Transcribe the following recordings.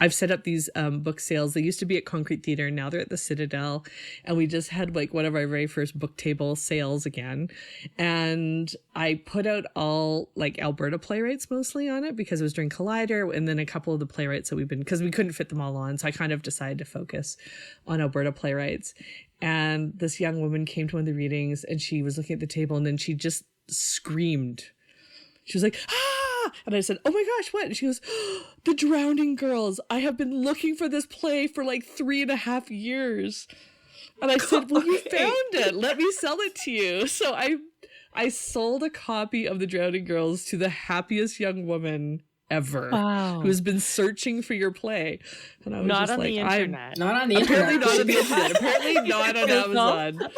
I've set up these book sales. They used to be at Concrete Theatre, and now they're at the Citadel. And we just had like one of our very first book table sales again. And I put out all like Alberta playwrights mostly on it because it was during Collider, and then a couple of the playwrights that because we couldn't fit them all on. So I kind of decided to focus on Alberta playwrights. And this young woman came to one of the readings, and she was looking at the table, and then she just screamed. She was like, ah! And I said, oh my gosh, what? And she goes, oh, The Drowning Girls. I have been looking for this play for like 3.5 years. And I said, well, you found it. Let me sell it to you. So I sold a copy of The Drowning Girls to the happiest young woman ever, who has been searching for your play. And I was not just on like, the internet. Not on the internet. Apparently not on the internet. Apparently not on Amazon.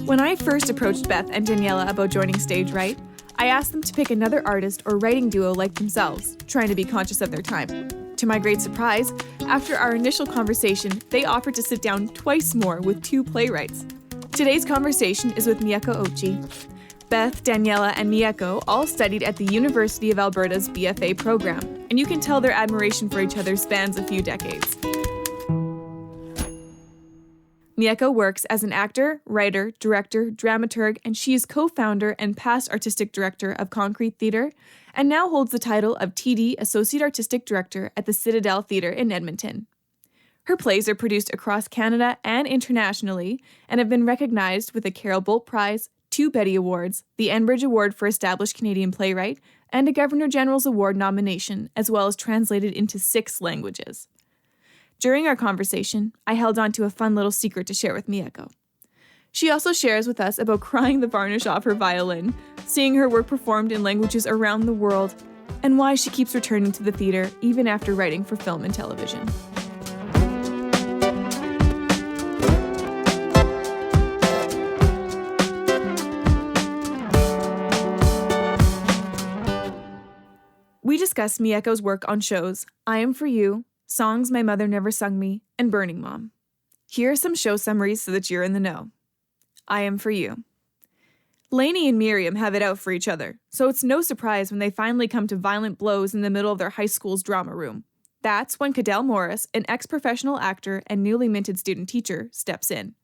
When I first approached Beth and Daniela about joining Stage Right, I asked them to pick another artist or writing duo like themselves, trying to be conscious of their time. To my great surprise, after our initial conversation, they offered to sit down twice more with 2 playwrights. Today's conversation is with Mieko Ouchi. Beth, Daniela, and Mieko all studied at the University of Alberta's BFA program, and you can tell their admiration for each other spans a few decades. Mieko works as an actor, writer, director, dramaturg, and she is co-founder and past artistic director of Concrete Theatre, and now holds the title of TD Associate Artistic Director at the Citadel Theatre in Edmonton. Her plays are produced across Canada and internationally, and have been recognized with a Carol Bolt Prize, 2 Betty Awards, the Enbridge Award for Established Canadian Playwright, and a Governor General's Award nomination, as well as translated into 6 languages. During our conversation, I held on to a fun little secret to share with Mieko. She also shares with us about crying the varnish off her violin, seeing her work performed in languages around the world, and why she keeps returning to the theater even after writing for film and television. We discuss Mieko's work on shows I Am For You, Songs My Mother Never Sung Me, and Burning Mom. Here are some show summaries so that you're in the know. I Am For You. Lainey and Miriam have it out for each other, so it's no surprise when they finally come to violent blows in the middle of their high school's drama room. That's when Cadell Morris, an ex-professional actor and newly minted student teacher, steps in.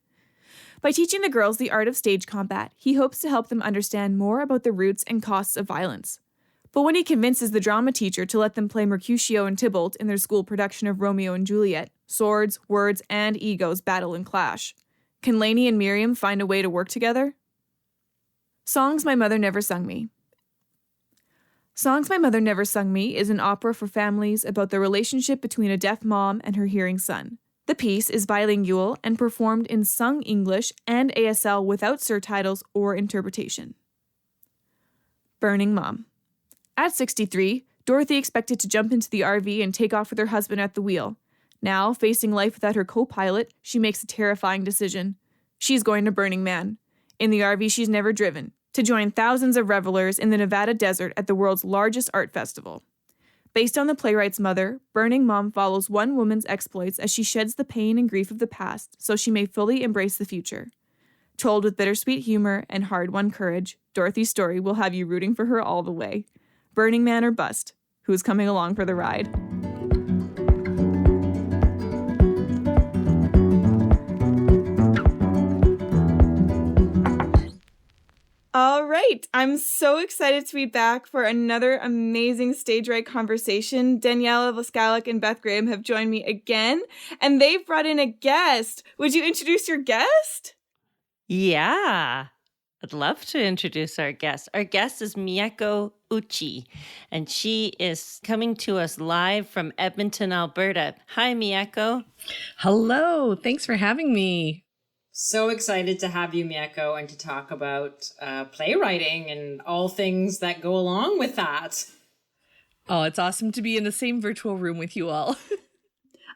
By teaching the girls the art of stage combat, he hopes to help them understand more about the roots and costs of violence. But when he convinces the drama teacher to let them play Mercutio and Tybalt in their school production of Romeo and Juliet, swords, words, and egos battle and clash. Can Lainey and Miriam find a way to work together? Songs My Mother Never Sung Me. Songs My Mother Never Sung Me is an opera for families about the relationship between a deaf mom and her hearing son. The piece is bilingual and performed in sung English and ASL without surtitles or interpretation. Burning Mom. At 63, Dorothy expected to jump into the RV and take off with her husband at the wheel. Now, facing life without her co-pilot, she makes a terrifying decision. She's going to Burning Man, in the RV she's never driven, to join thousands of revelers in the Nevada desert at the world's largest art festival. Based on the playwright's mother, Burning Mom follows one woman's exploits as she sheds the pain and grief of the past so she may fully embrace the future. Told with bittersweet humor and hard-won courage, Dorothy's story will have you rooting for her all the way. Burning Man or bust, who's coming along for the ride? All right, I'm so excited to be back for another amazing Stage Right conversation. Daniela, Vlaskalic, and Beth Graham have joined me again, and they've brought in a guest. Would you introduce your guest? Yeah, I'd love to introduce our guest. Our guest is Mieko Ouchi, and she is coming to us live from Edmonton, Alberta. Hi, Mieko. Hello. Thanks for having me. So excited to have you, Mieko, and to talk about playwriting and all things that go along with that. Oh, it's awesome to be in the same virtual room with you all.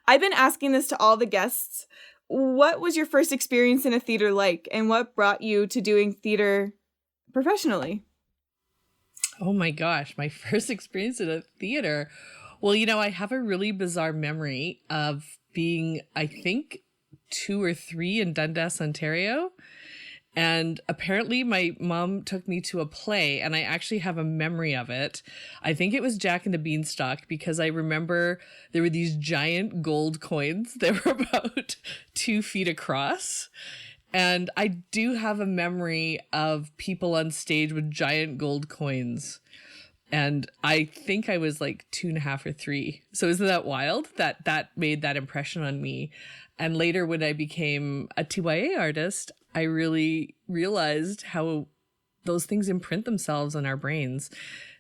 I've been asking this to all the guests. What was your first experience in a theater like, and what brought you to doing theater professionally? Oh my gosh, my first experience in a theater. Well, I have a really bizarre memory of being, I think, 2 or 3 in Dundas, Ontario. And apparently my mom took me to a play, and I actually have a memory of it. I think it was Jack and the Beanstalk, because I remember there were these giant gold coins that were about 2 feet across. And I do have a memory of people on stage with giant gold coins. And I think I was like 2.5 or 3. So isn't that wild that made that impression on me? And later when I became a TYA artist, I really realized how those things imprint themselves on our brains.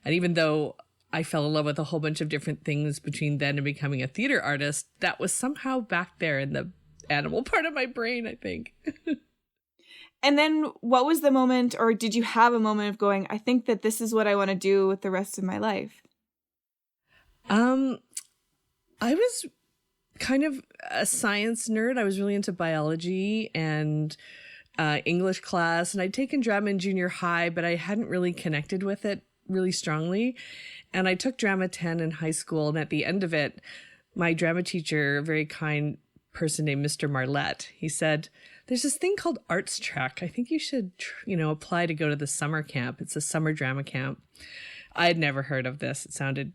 And even though I fell in love with a whole bunch of different things between then and becoming a theater artist, that was somehow back there in the animal part of my brain, I think. And then what was the moment, or did you have a moment of going, I think that this is what I want to do with the rest of my life? I was kind of a science nerd. I was really into biology and English class, and I'd taken drama in junior high, but I hadn't really connected with it really strongly. And I took drama 10 in high school, and at the end of it, my drama teacher, a very kind person named Mr. Marlette, he said, there's this thing called Arts Trek. I think you should, apply to go to the summer camp. It's a summer drama camp. I had never heard of this. It sounded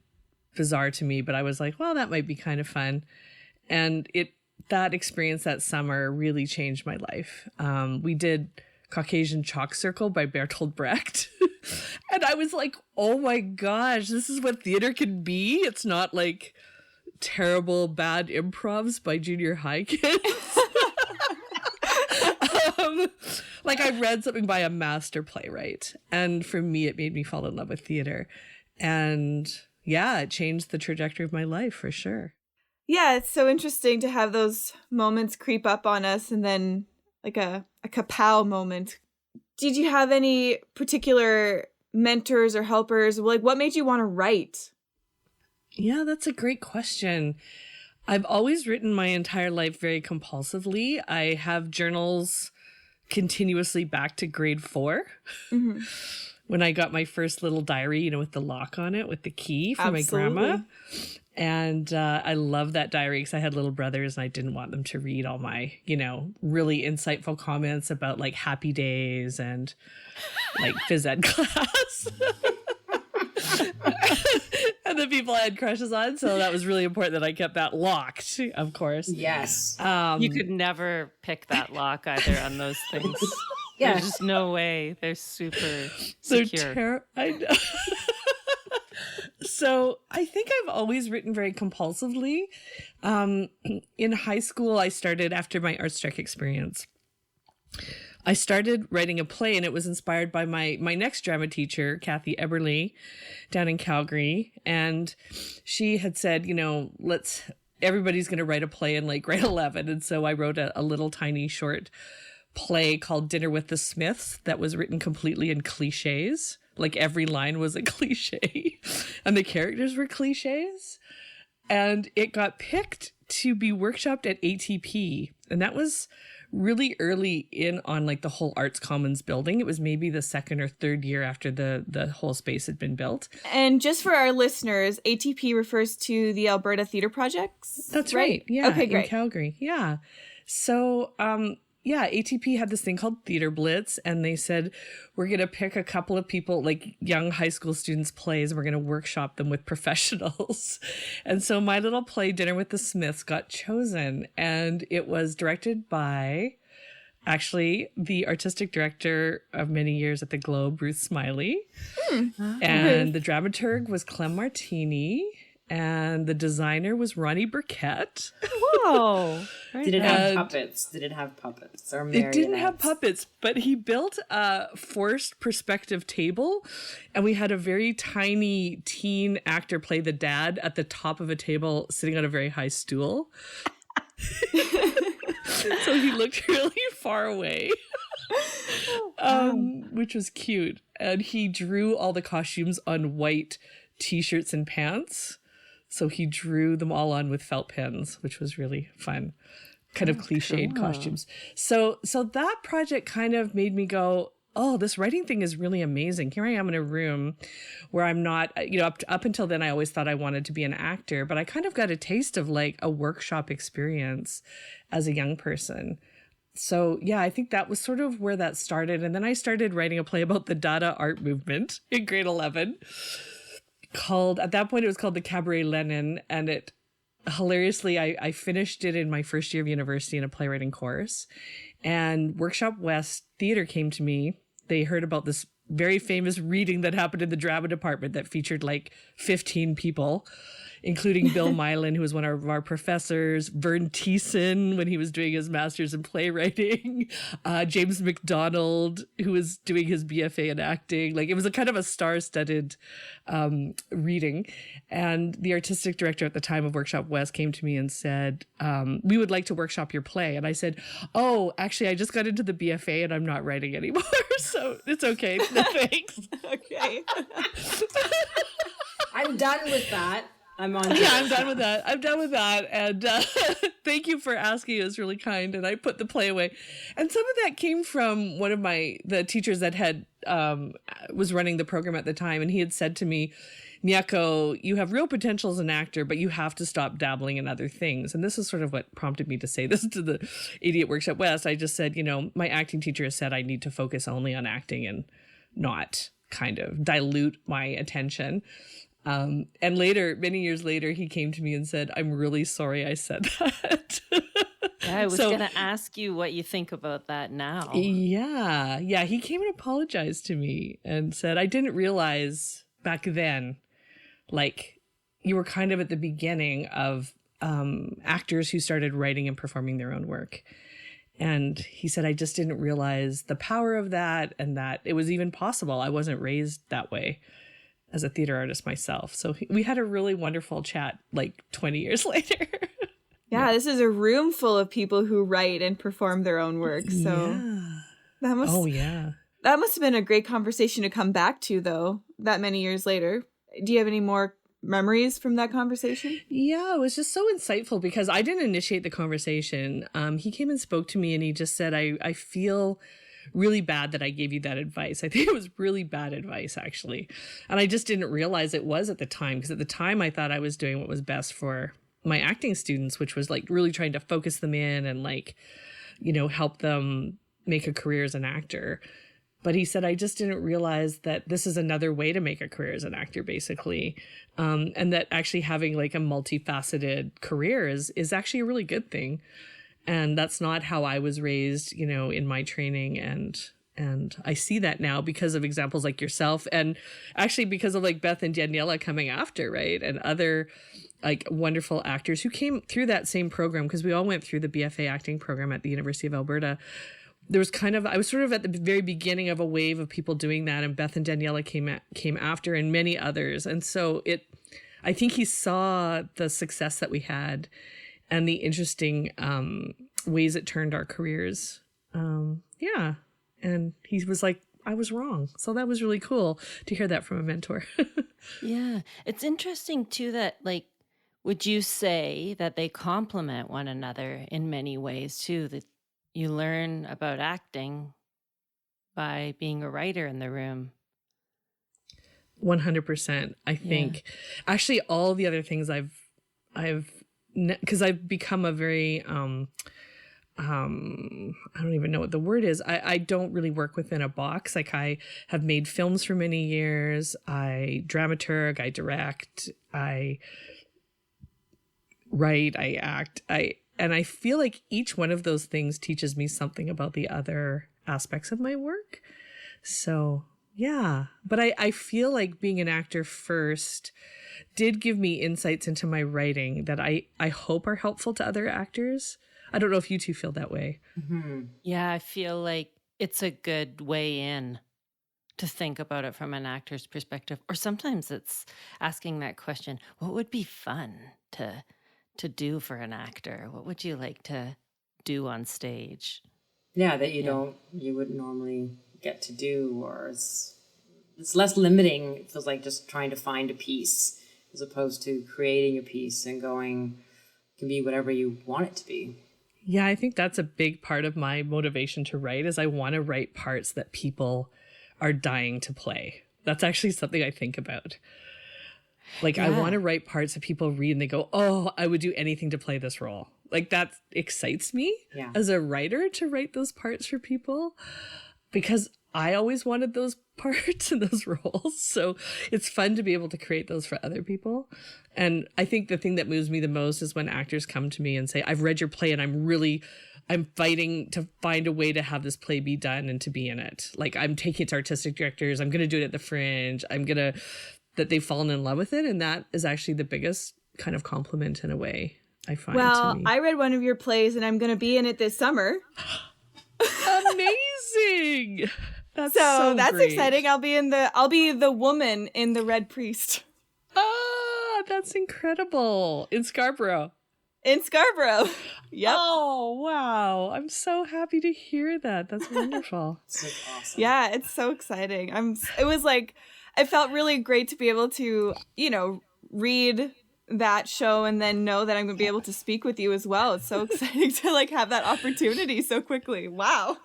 bizarre to me, but I was like, well, that might be kind of fun. And that experience that summer really changed my life. We did Caucasian Chalk Circle by Bertolt Brecht. And I was like, oh my gosh, this is what theater can be. It's not like terrible, bad improvs by junior high kids. Like I read something by a master playwright. And for me, it made me fall in love with theater. And yeah, it changed the trajectory of my life for sure. Yeah, it's so interesting to have those moments creep up on us, and then like a kapow moment. Did you have any particular mentors or helpers? Like, what made you want to write? Yeah, that's a great question. I've always written my entire life very compulsively. I have journals continuously back to grade 4. Mm-hmm. When I got my first little diary, with the lock on it, with the key from my grandma. And I love that diary because I had little brothers and I didn't want them to read all my, really insightful comments about like happy days and like phys ed class. And the people I had crushes on. So that was really important that I kept that locked, of course. Yes. You could never pick that lock either on those things. Yeah. There's just no way. They're super secure. I know. So I think I've always written very compulsively. In high school, I started after my Arts Trek experience. I started writing a play, and it was inspired by my next drama teacher, Kathy Eberly, down in Calgary. And she had said, everybody's going to write a play in like grade 11. And so I wrote a little tiny short play called Dinner with the Smiths that was written completely in cliches. Like every line was a cliche and the characters were cliches. And it got picked to be workshopped at ATP. And that was really early in on like the whole Arts Commons building. It was maybe the second or third year after the whole space had been built. And just for our listeners, ATP refers to the Alberta Theatre Projects. That's right. Yeah. Okay, great. In Calgary. Yeah. So, ATP had this thing called Theater Blitz, and they said, we're going to pick a couple of people, like young high school students' plays, and we're going to workshop them with professionals. And so my little play, Dinner with the Smiths, got chosen, and it was directed by, actually, the artistic director of many years at the Globe, Ruth Smiley. And the dramaturg was Clem Martini. And the designer was Ronnie Burkett. Whoa. Did it have puppets? Did it have puppets or marionettes? It didn't have puppets, but he built a forced perspective table. And we had a very tiny teen actor play the dad at the top of a table sitting on a very high stool. So he looked really far away, which was cute. And he drew all the costumes on white t-shirts and pants. So he drew them all on with felt pens, which was really fun, kind of cliched costumes. So that project kind of made me go, oh, this writing thing is really amazing. Here I am in a room where I'm not, up until then, I always thought I wanted to be an actor, but I kind of got a taste of like a workshop experience as a young person So yeah, I think that was sort of where that started. And then I started writing a play about the Dada art movement in grade 11 at that point it was called the Cabaret Lenin. And it hilariously, I finished it in my first year of university in a playwriting course. And Workshop West Theatre came to me. They heard about this very famous reading that happened in the drama department that featured like 15 people, including Bill Mylan, who was one of our professors, Vern Thiessen, when he was doing his master's in playwriting, James McDonald, who was doing his BFA in acting. Like, it was a kind of a star-studded reading. And the artistic director at the time of Workshop West came to me and said, we would like to workshop your play. And I said, oh, actually, I just got into the BFA and I'm not writing anymore. So it's okay. No, thanks. Okay. I'm done with that. I'm done with that. And thank you for asking. It was really kind. And I put the play away. And some of that came from one of the teachers that had was running the program at the time. And he had said to me, Mieko, you have real potential as an actor, but you have to stop dabbling in other things. And this is sort of what prompted me to say this to the Idiot Workshop West. I just said, my acting teacher has said I need to focus only on acting and not kind of dilute my attention. And later, many years later, he came to me and said, I'm really sorry I said that. Yeah, I was going to ask you what you think about that now. Yeah. He came and apologized to me and said, I didn't realize back then, like, you were kind of at the beginning of actors who started writing and performing their own work. And he said, I just didn't realize the power of that and that it was even possible. I wasn't raised that way as a theater artist myself. So we had a really wonderful chat like 20 years later. Yeah, this is a room full of people who write and perform their own work. So that must have been a great conversation to come back to, though, that many years later. Do you have any more memories from that conversation? Yeah, it was just so insightful because I didn't initiate the conversation. He came and spoke to me and he just said, I feel really bad that I gave you that advice. I think it was really bad advice, actually. And I just didn't realize it was at the time, because at the time I thought I was doing what was best for my acting students, which was like really trying to focus them in and like, help them make a career as an actor. But he said, I just didn't realize that this is another way to make a career as an actor, basically. And that actually having like a multifaceted career is actually a really good thing. And that's not how I was raised, in my training. And I see that now because of examples like yourself, and actually because of like Beth and Daniela coming after, right? And other like wonderful actors who came through that same program, because we all went through the BFA acting program at the University of Alberta. There was I was sort of at the very beginning of a wave of people doing that, and Beth and Daniela came after, and many others. And so I think he saw the success that we had and the interesting ways it turned our careers. And he was like, I was wrong. So that was really cool to hear that from a mentor. Yeah. It's interesting too that, like, would you say that they complement one another in many ways too, that you learn about acting by being a writer in the room? 100%. I think actually all the other things because I've become a very, I don't even know what the word is. I don't really work within a box. Like, I have made films for many years. I dramaturg, I direct, I write, I act, and I feel like each one of those things teaches me something about the other aspects of my work. So yeah, but I feel like being an actor first did give me insights into my writing that I hope are helpful to other actors. I don't know if you two feel that way. Mm-hmm. Yeah, I feel like it's a good way in to think about it from an actor's perspective. Or sometimes it's asking that question, what would be fun to do for an actor? What would you like to do on stage? Yeah, that you wouldn't normally get to do, or it's less limiting. It feels like just trying to find a piece as opposed to creating a piece and going, it can be whatever you want it to be. Yeah, I think that's a big part of my motivation to write, is I want to write parts that people are dying to play. That's actually something I think about. Like, I want to write parts that people read and they go, oh, I would do anything to play this role. Like that excites me as a writer to write those parts for people, because I always wanted those parts and those roles. So it's fun to be able to create those for other people. And I think the thing that moves me the most is when actors come to me and say, I've read your play and I'm fighting to find a way to have this play be done and to be in it. Like I'm taking it to artistic directors. I'm going to do it at the Fringe. That they've fallen in love with it. And that is actually the biggest kind of compliment in a way, I find. Well, to me. I read one of your plays and I'm going to be in it this summer. Amazing. That's great. Exciting. I'll be the woman in The Red Priest. Ah, that's incredible. In Scarborough. Yep. Oh, wow. I'm so happy to hear that. That's wonderful. So awesome. Yeah, it's so exciting. It felt really great to be able to, read that show and then know that I'm going to be able to speak with you as well. It's so exciting to have that opportunity so quickly. Wow.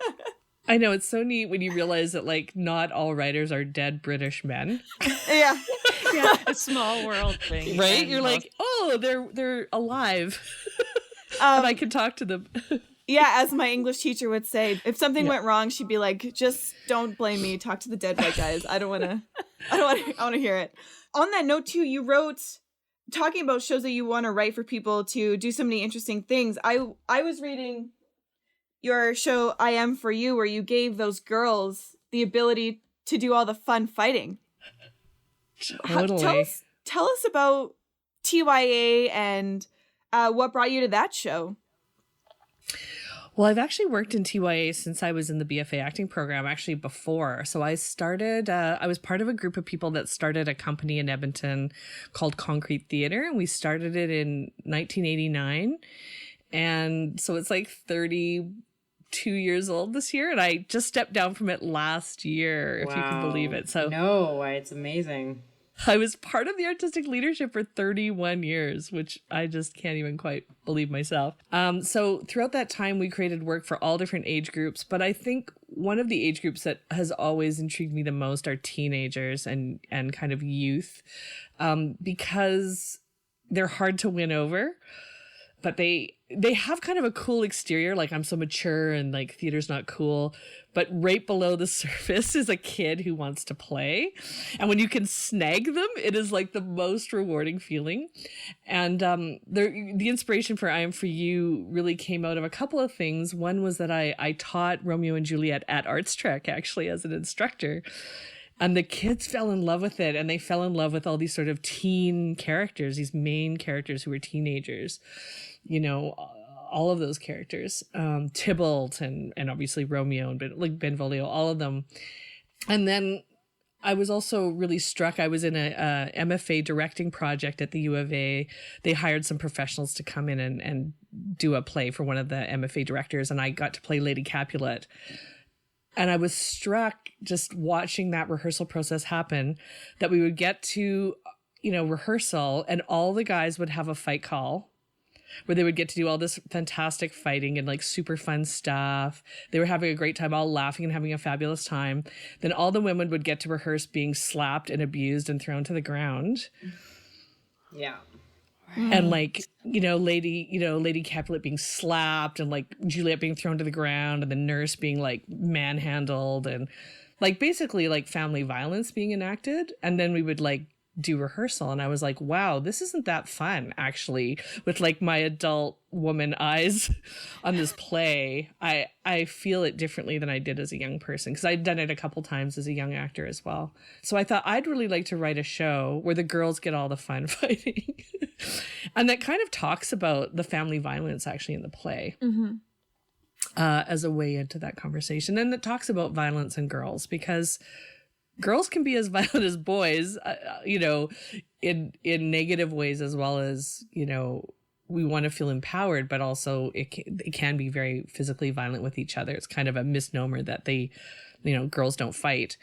I know, it's so neat when you realize that not all writers are dead British men. Yeah. Yeah, a small world thing. Right? You're like, oh, they're alive. And I can talk to them. Yeah, as my English teacher would say, if something went wrong, she'd be like, just don't blame me. Talk to the dead white guys. I want to hear it. On that note too, you wrote, talking about shows that you want to write for people to do so many interesting things. I was reading your show, I Am For You, where you gave those girls the ability to do all the fun fighting. Totally. Tell us about TYA and what brought you to that show. Well, I've actually worked in TYA since I was in the BFA acting program, actually before. So I started, I was part of a group of people that started a company in Edmonton called Concrete Theatre. And we started it in 1989. And so it's 32 years old this year. And I just stepped down from it last year, if you can believe it. So no, it's amazing. I was part of the artistic leadership for 31 years, which I just can't even quite believe myself. So throughout that time, we created work for all different age groups. But I think one of the age groups that has always intrigued me the most are teenagers and kind of youth, because they're hard to win over. But they have kind of a cool exterior, like I'm so mature and theater's not cool. But right below the surface is a kid who wants to play. And when you can snag them, it is the most rewarding feeling. And the inspiration for I Am For You really came out of a couple of things. One was that I taught Romeo and Juliet at Arts Trek, actually, as an instructor. And the kids fell in love with it, and they fell in love with all these sort of teen characters, these main characters who were teenagers, all of those characters, Tybalt and obviously Romeo and Benvolio, all of them. And then I was also really struck. I was in a MFA directing project at the U of A. They hired some professionals to come in and do a play for one of the MFA directors, and I got to play Lady Capulet. And I was struck just watching that rehearsal process happen, that we would get to, rehearsal and all the guys would have a fight call where they would get to do all this fantastic fighting and super fun stuff. They were having a great time, all laughing and having a fabulous time. Then all the women would get to rehearse being slapped and abused and thrown to the ground. Yeah. And Lady Capulet being slapped and Juliet being thrown to the ground and the nurse being manhandled and basically family violence being enacted. And then we would do rehearsal, and I was like, wow, this isn't that fun, actually, with my adult woman eyes on this play. I feel it differently than I did as a young person, because I'd done it a couple times as a young actor as well. So I thought I'd really like to write a show where the girls get all the fun fighting and that kind of talks about the family violence actually in the play. Mm-hmm. As a way into that conversation, and that talks about violence in girls, because girls can be as violent as boys, in negative ways, as well as, we want to feel empowered, but also it can be very physically violent with each other. It's kind of a misnomer that girls don't fight.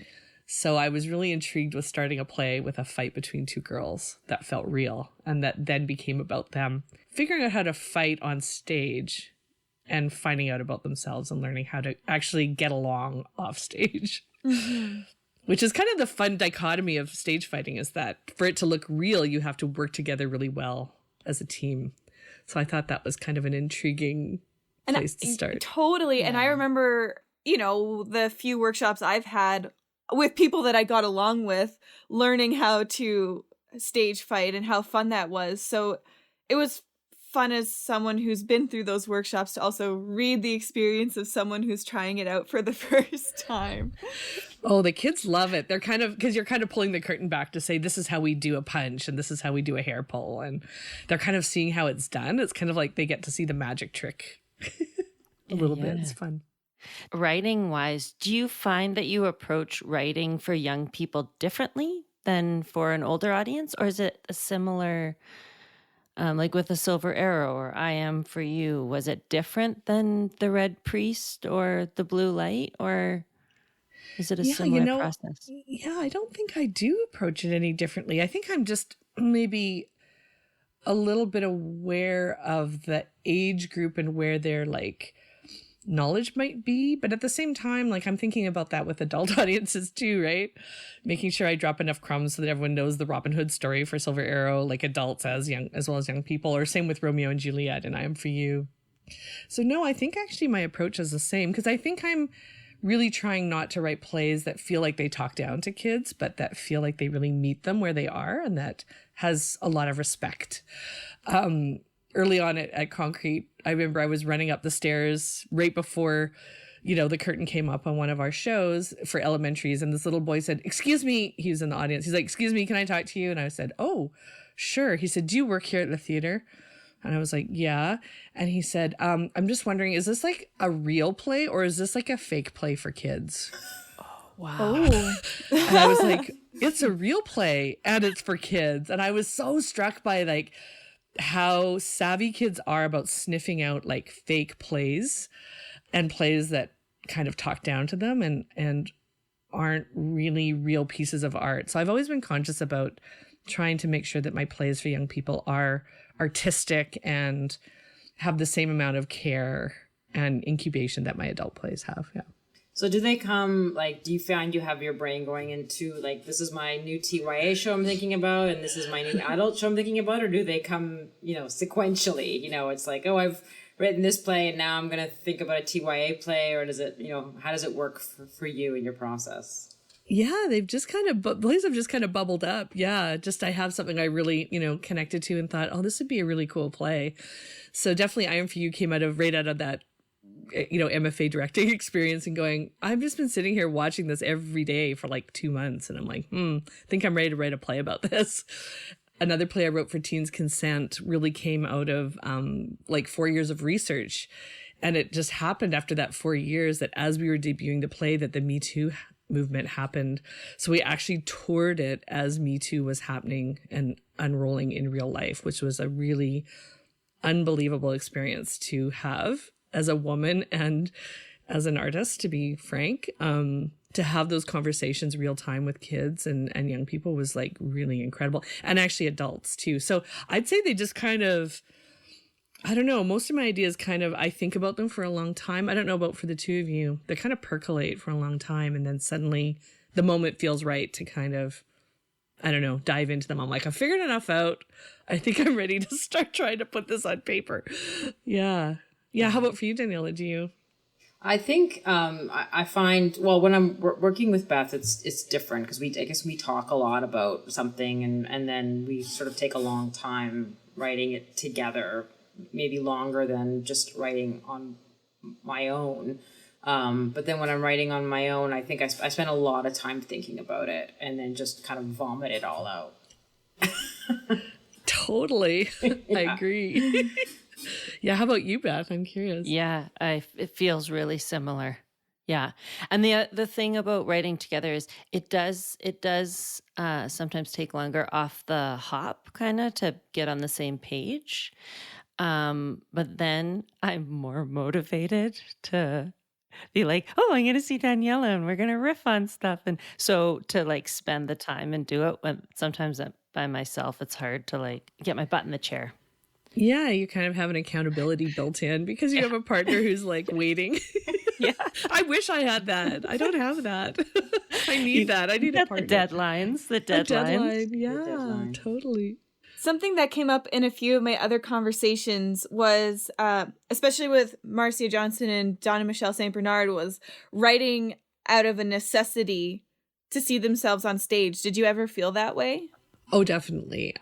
So I was really intrigued with starting a play with a fight between two girls that felt real, and that then became about them figuring out how to fight on stage and finding out about themselves and learning how to actually get along off stage. Mm-hmm. Which is kind of the fun dichotomy of stage fighting, is that for it to look real, you have to work together really well as a team. So I thought that was kind of an intriguing place to start. Totally. And I remember, the few workshops I've had with people that I got along with, learning how to stage fight and how fun that was. So it was fun as someone who's been through those workshops to also read the experience of someone who's trying it out for the first time. Oh, the kids love it. They're kind of, because you're kind of pulling the curtain back to say, this is how we do a punch and this is how we do a hair pull. And they're kind of seeing how it's done. It's kind of like they get to see the magic trick a little bit. It's fun. Writing wise, do you find that you approach writing for young people differently than for an older audience? Or is it a similar, like with The Silver Arrow or I Am For You? Was it different than The Red Priest or The Blue Light? Or is it a similar process? Yeah, I don't think I do approach it any differently. I think I'm just maybe a little bit aware of the age group and where their like knowledge might be. But at the same time, like I'm thinking about that with adult audiences too, right? Making sure I drop enough crumbs so that everyone knows the Robin Hood story for Silver Arrow, like adults as well as young people, or same with Romeo and Juliet and I Am For You. So no, I think actually my approach is the same, because I think I'm really trying not to write plays that feel like they talk down to kids, but that feel like they really meet them where they are, and that has a lot of respect. Early on at Concrete, I remember I was running up the stairs right before, the curtain came up on one of our shows for elementaries, and this little boy said, "Excuse me," he was in the audience. He's like, "Excuse me, can I talk to you?" And I said, "Oh, sure." He said, "Do you work here at the theater?" And I was like, "Yeah." And he said, "I'm just wondering, is this like a real play or is this like a fake play for kids?" Wow. Oh. And I was like, "It's a real play and it's for kids." And I was so struck by like how savvy kids are about sniffing out like fake plays and plays that kind of talk down to them and aren't really real pieces of art. So I've always been conscious about trying to make sure that my plays for young people are artistic and have the same amount of care and incubation that my adult plays have. Yeah. So do they come, like, do you find you have your brain going into, like, this is my new TYA show I'm thinking about, and this is my new adult show I'm thinking about, or do they come, sequentially? It's like, oh, I've written this play, and now I'm going to think about a TYA play, or does it, how does it work for you in your process? Yeah, they've just plays have just kind of bubbled up. Yeah, just I have something I really, connected to and thought, oh, this would be a really cool play. So definitely I Am For You came right out of that, MFA directing experience and going, I've just been sitting here watching this every day for like 2 months. And I'm like, I think I'm ready to write a play about this. Another play I wrote for Teens Consent really came out of 4 years of research. And it just happened after that 4 years that as we were debuting the play that the Me Too movement happened. So we actually toured it as Me Too was happening and unrolling in real life, which was a really unbelievable experience to have as a woman and as an artist, to be frank. To have those conversations real time with kids and young people was like really incredible, and actually adults too. So I'd say they just kind of, I don't know, most of my ideas kind of, I think about them for a long time. I don't know about for the two of you. They kind of percolate for a long time, and then suddenly the moment feels right to kind of, I don't know, dive into them. I'm like, I've figured enough out. I think I'm ready to start trying to put this on paper. Yeah. Yeah. How about for you, Daniela? Do you? I think I find, well, when I'm working with Beth, it's different because I guess we talk a lot about something and then we sort of take a long time writing it together, maybe longer than just writing on my own. But then when I'm writing on my own, I think I spend a lot of time thinking about it and then just kind of vomit it all out. Totally. Yeah. I agree. Yeah. How about you, Beth? I'm curious. Yeah, it feels really similar. Yeah. And the thing about writing together is it does sometimes take longer off the hop kind of to get on the same page. But then I'm more motivated to be like, oh, I'm going to see Daniela and we're going to riff on stuff. And so to like spend the time and do it when sometimes by myself, it's hard to like get my butt in the chair. Yeah, you kind of have an accountability built in because you have a partner who's like waiting. Yeah. I wish I had that. I don't have that. I need that. I need a partner. The deadlines. A deadline. Yeah, deadline. Totally. Something that came up in a few of my other conversations was, especially with Marcia Johnson and Donna Michelle St. Bernard, was writing out of a necessity to see themselves on stage. Did you ever feel that way? Oh, definitely.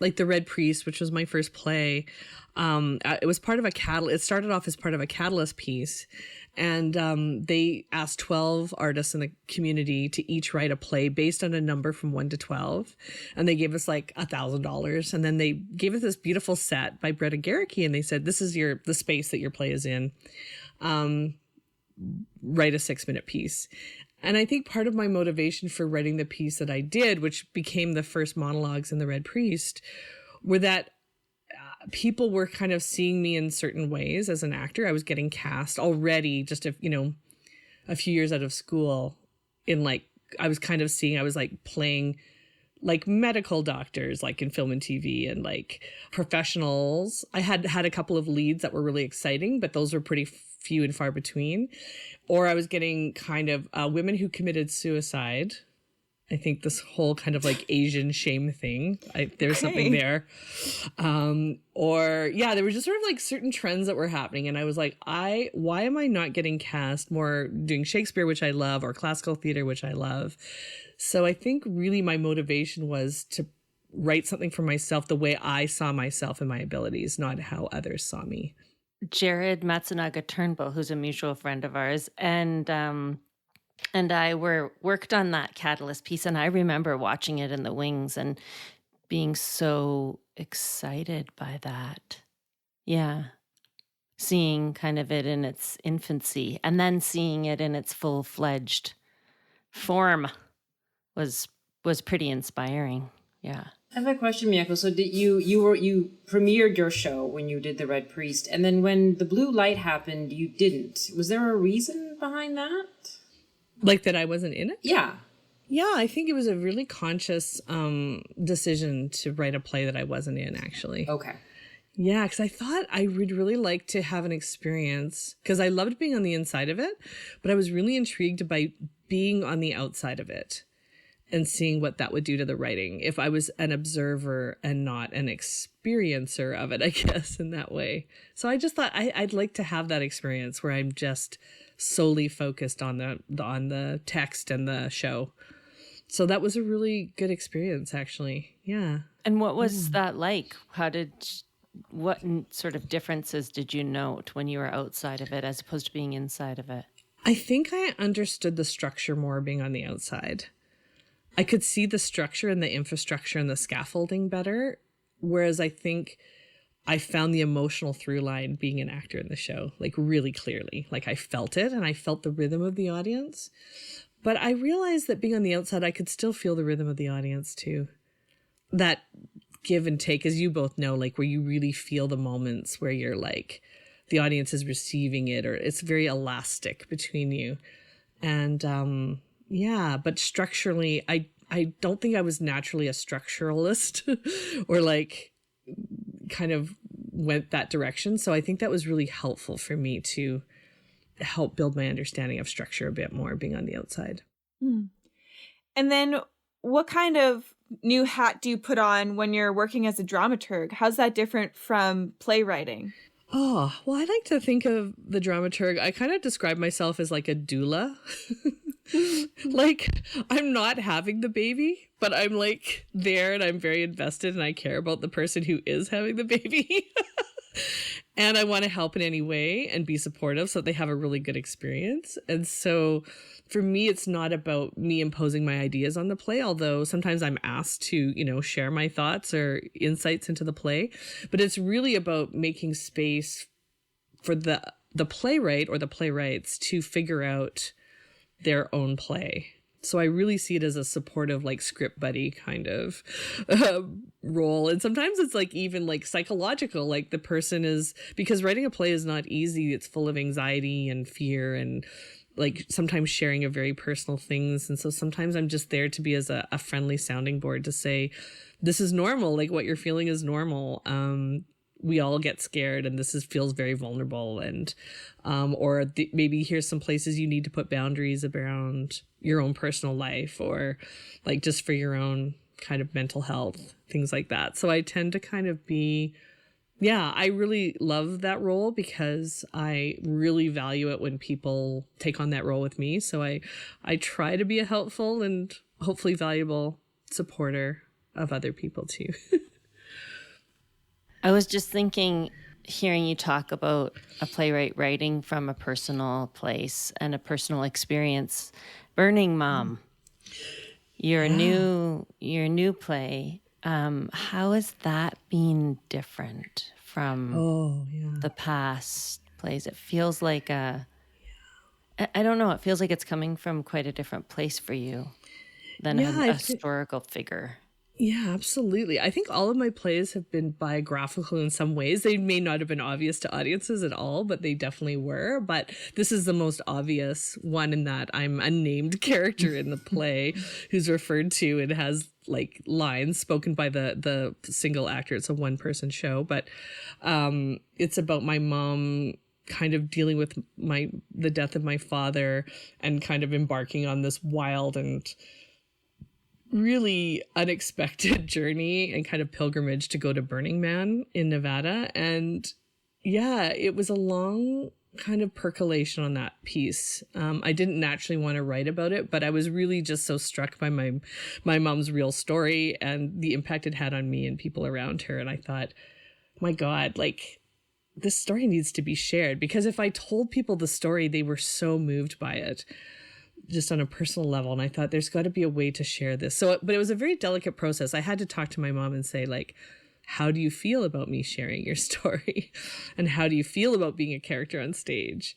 Like The Red Priest, which was my first play. It was part of a It started off as part of a Catalyst piece. And they asked 12 artists in the community to each write a play based on a number from 1 to 12. And they gave us like $1,000. And then they gave us this beautiful set by Bretta Garricky. And they said, this is the space that your play is in. Write a 6-minute piece. And I think part of my motivation for writing the piece that I did, which became the first monologues in The Red Priest, were that people were kind of seeing me in certain ways as an actor. I was getting cast already just a few years out of school in I was playing like medical doctors, like in film and TV, and like professionals. I had a couple of leads that were really exciting, but those were pretty few and far between. Or I was getting kind of women who committed suicide. I think this whole kind of like Asian shame thing, there's something there. There were just sort of like certain trends that were happening. And I was like, why am I not getting cast more doing Shakespeare, which I love, or classical theater, which I love? So I think really my motivation was to write something for myself the way I saw myself and my abilities, not how others saw me. Jared Matsunaga Turnbull, who's a mutual friend of ours, and I worked on that Catalyst piece, and I remember watching it in the wings and being so excited by that. Yeah. Seeing kind of it in its infancy and then seeing it in its full-fledged form was pretty inspiring. Yeah. I have a question, Mieko. So did you premiered your show when you did The Red Priest, and then when the blue light happened, you didn't. Was there a reason behind that? Like that I wasn't in it? Yeah. Yeah, I think it was a really conscious decision to write a play that I wasn't in, actually. Okay. Yeah, because I thought I would really like to have an experience, because I loved being on the inside of it, but I was really intrigued by being on the outside of it and seeing what that would do to the writing if I was an observer and not an experiencer of it, I guess, in that way. So I just thought I'd like to have that experience where I'm just solely focused on the text and the show. So that was a really good experience, actually. Yeah. And what was that like? What sort of differences did you note when you were outside of it as opposed to being inside of it? I think I understood the structure more being on the outside. I could see the structure and the infrastructure and the scaffolding better, whereas I think I found the emotional through line being an actor in the show, like really clearly. Like I felt it and I felt the rhythm of the audience. But I realized that being on the outside, I could still feel the rhythm of the audience too. That give and take, as you both know, like where you really feel the moments where you're like, the audience is receiving it, or it's very elastic between you. And but structurally, I don't think I was naturally a structuralist or like kind of went that direction. So I think that was really helpful for me to help build my understanding of structure a bit more being on the outside. And then what kind of new hat do you put on when you're working as a dramaturg? How's that different from playwriting? Oh, well, I like to think of the dramaturg. I kind of describe myself as like a doula. Like, I'm not having the baby, but I'm like there and I'm very invested and I care about the person who is having the baby. And I want to help in any way and be supportive so that they have a really good experience. And so for me, it's not about me imposing my ideas on the play, although sometimes I'm asked to, share my thoughts or insights into the play. But it's really about making space for the playwright or the playwrights to figure out their own play. So I really see it as a supportive, like script buddy kind of role. And sometimes it's like even like psychological, like the person is, because writing a play is not easy. It's full of anxiety and fear and like sometimes sharing of very personal things. And so sometimes I'm just there to be as a friendly sounding board to say, this is normal. Like what you're feeling is normal. We all get scared and feels very vulnerable. And, maybe here's some places you need to put boundaries around your own personal life or like just for your own kind of mental health, things like that. So I tend to kind of be, yeah, I really love that role because I really value it when people take on that role with me. So I try to be a helpful and hopefully valuable supporter of other people too. I was just thinking, hearing you talk about a playwright writing from a personal place and a personal experience. Burning Mom, your new play. How has that been different from the past plays? It feels like I don't know. It feels like it's coming from quite a different place for you than a historical figure. Yeah, absolutely. I think all of my plays have been biographical in some ways. They may not have been obvious to audiences at all, but they definitely were. But this is the most obvious one in that I'm a named character in the play who's referred to and has like lines spoken by the single actor. It's a one-person show, but it's about my mom kind of dealing with the death of my father and kind of embarking on this wild and really unexpected journey and kind of pilgrimage to go to Burning Man in Nevada. And yeah, it was a long kind of percolation on that piece. I didn't naturally want to write about it, but I was really just so struck by my mom's real story and the impact it had on me and people around her. And I thought, my God, like this story needs to be shared, because if I told people the story, they were so moved by it, just on a personal level. And I thought there's got to be a way to share this. But it was a very delicate process. I had to talk to my mom and say, like, how do you feel about me sharing your story? And how do you feel about being a character on stage?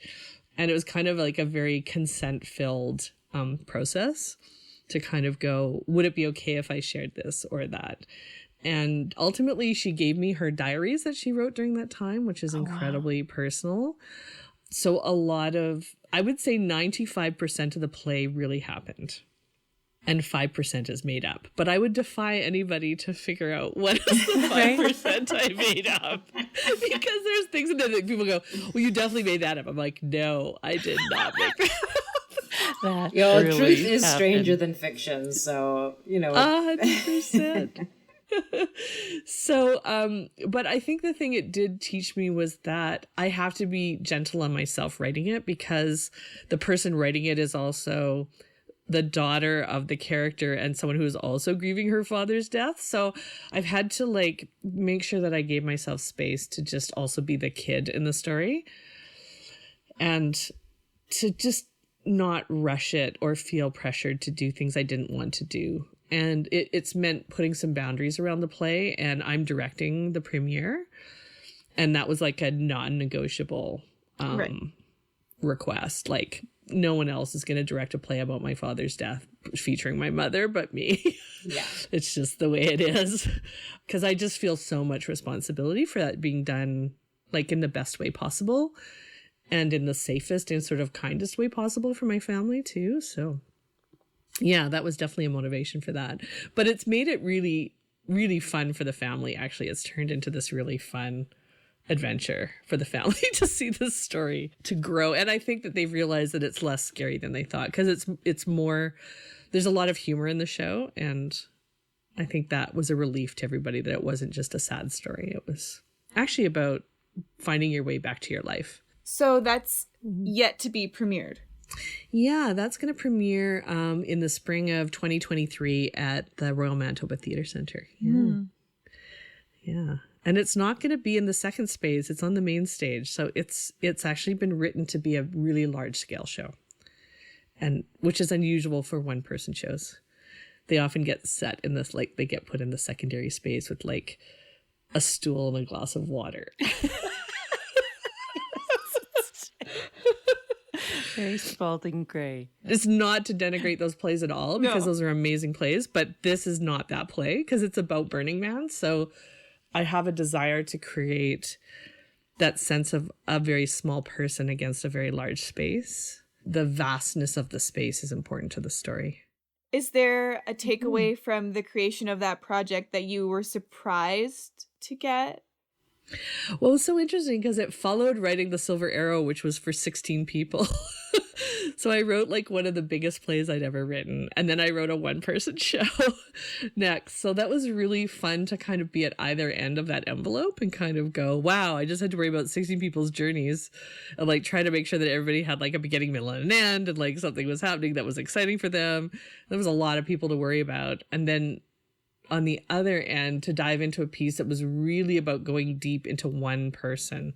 And it was kind of like a very consent-filled process to kind of go, would it be okay if I shared this or that? And ultimately, she gave me her diaries that she wrote during that time, which is incredibly personal. So a lot of, I would say 95% of the play really happened. And 5% is made up. But I would defy anybody to figure out what is the 5% I made up. Because there's things in there that people go, well, you definitely made that up. I'm like, no, I did not make that up. Truth is stranger than fiction. So, 100%. So, but I think the thing it did teach me was that I have to be gentle on myself writing it, because the person writing it is also the daughter of the character and someone who is also grieving her father's death. So I've had to like make sure that I gave myself space to just also be the kid in the story and to just not rush it or feel pressured to do things I didn't want to do. And it's meant putting some boundaries around the play, and I'm directing the premiere. And that was like a non-negotiable request. Like, no one else is going to direct a play about my father's death featuring my mother but me. Yeah. It's just the way it is. Because I just feel so much responsibility for that being done like in the best way possible and in the safest and sort of kindest way possible for my family too. So yeah, that was definitely a motivation for that. But it's made it really, really fun for the family. Actually, it's turned into this really fun adventure for the family to see this story to grow. And I think that they've realized that it's less scary than they thought, because it's more, there's a lot of humor in the show. And I think that was a relief to everybody, that it wasn't just a sad story. It was actually about finding your way back to your life. So that's yet to be premiered. Yeah, that's going to premiere in the spring of 2023 at the Royal Manitoba Theatre Centre. Yeah. Yeah. And it's not going to be in the second space. It's on the main stage. So it's actually been written to be a really large scale show, and which is unusual for one person shows. They often get set in this, like they get put in the secondary space with like a stool and a glass of water. Very Spalding Gray. It's not to denigrate those plays at all, because those are amazing plays, but this is not that play, because it's about Burning Man. So I have a desire to create that sense of a very small person against a very large space. The vastness of the space is important to the story. Is there a takeaway from the creation of that project that you were surprised to get? Well, it's so interesting because it followed writing The Silver Arrow, which was for 16 people. So I wrote like one of the biggest plays I'd ever written. And then I wrote a one-person show next. So that was really fun to kind of be at either end of that envelope and kind of go, wow, I just had to worry about 16 people's journeys and like try to make sure that everybody had like a beginning, middle, and an end, and like something was happening that was exciting for them. There was a lot of people to worry about. And then on the other end, to dive into a piece that was really about going deep into one person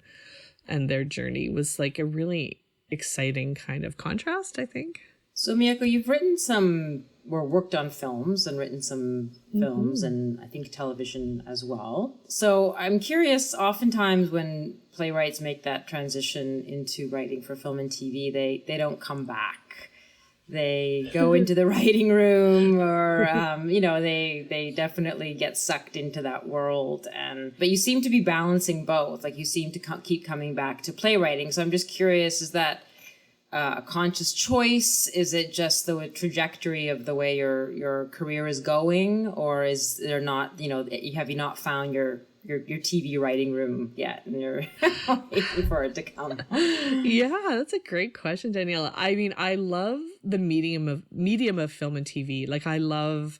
and their journey was like a really exciting kind of contrast, I think. So Mieko, you've written worked on films and written some films and I think television as well. So I'm curious, oftentimes when playwrights make that transition into writing for film and TV, they don't come back. They go into the writing room or, they definitely get sucked into that world. But you seem to be balancing both. Like you seem to keep coming back to playwriting. So I'm just curious, is that a conscious choice? Is it just the trajectory of the way your career is going? Or is there not, have you not found your TV writing room yet and you're waiting for it to come? Yeah, that's a great question, Daniela. I mean, I love the medium of film and TV. Like I love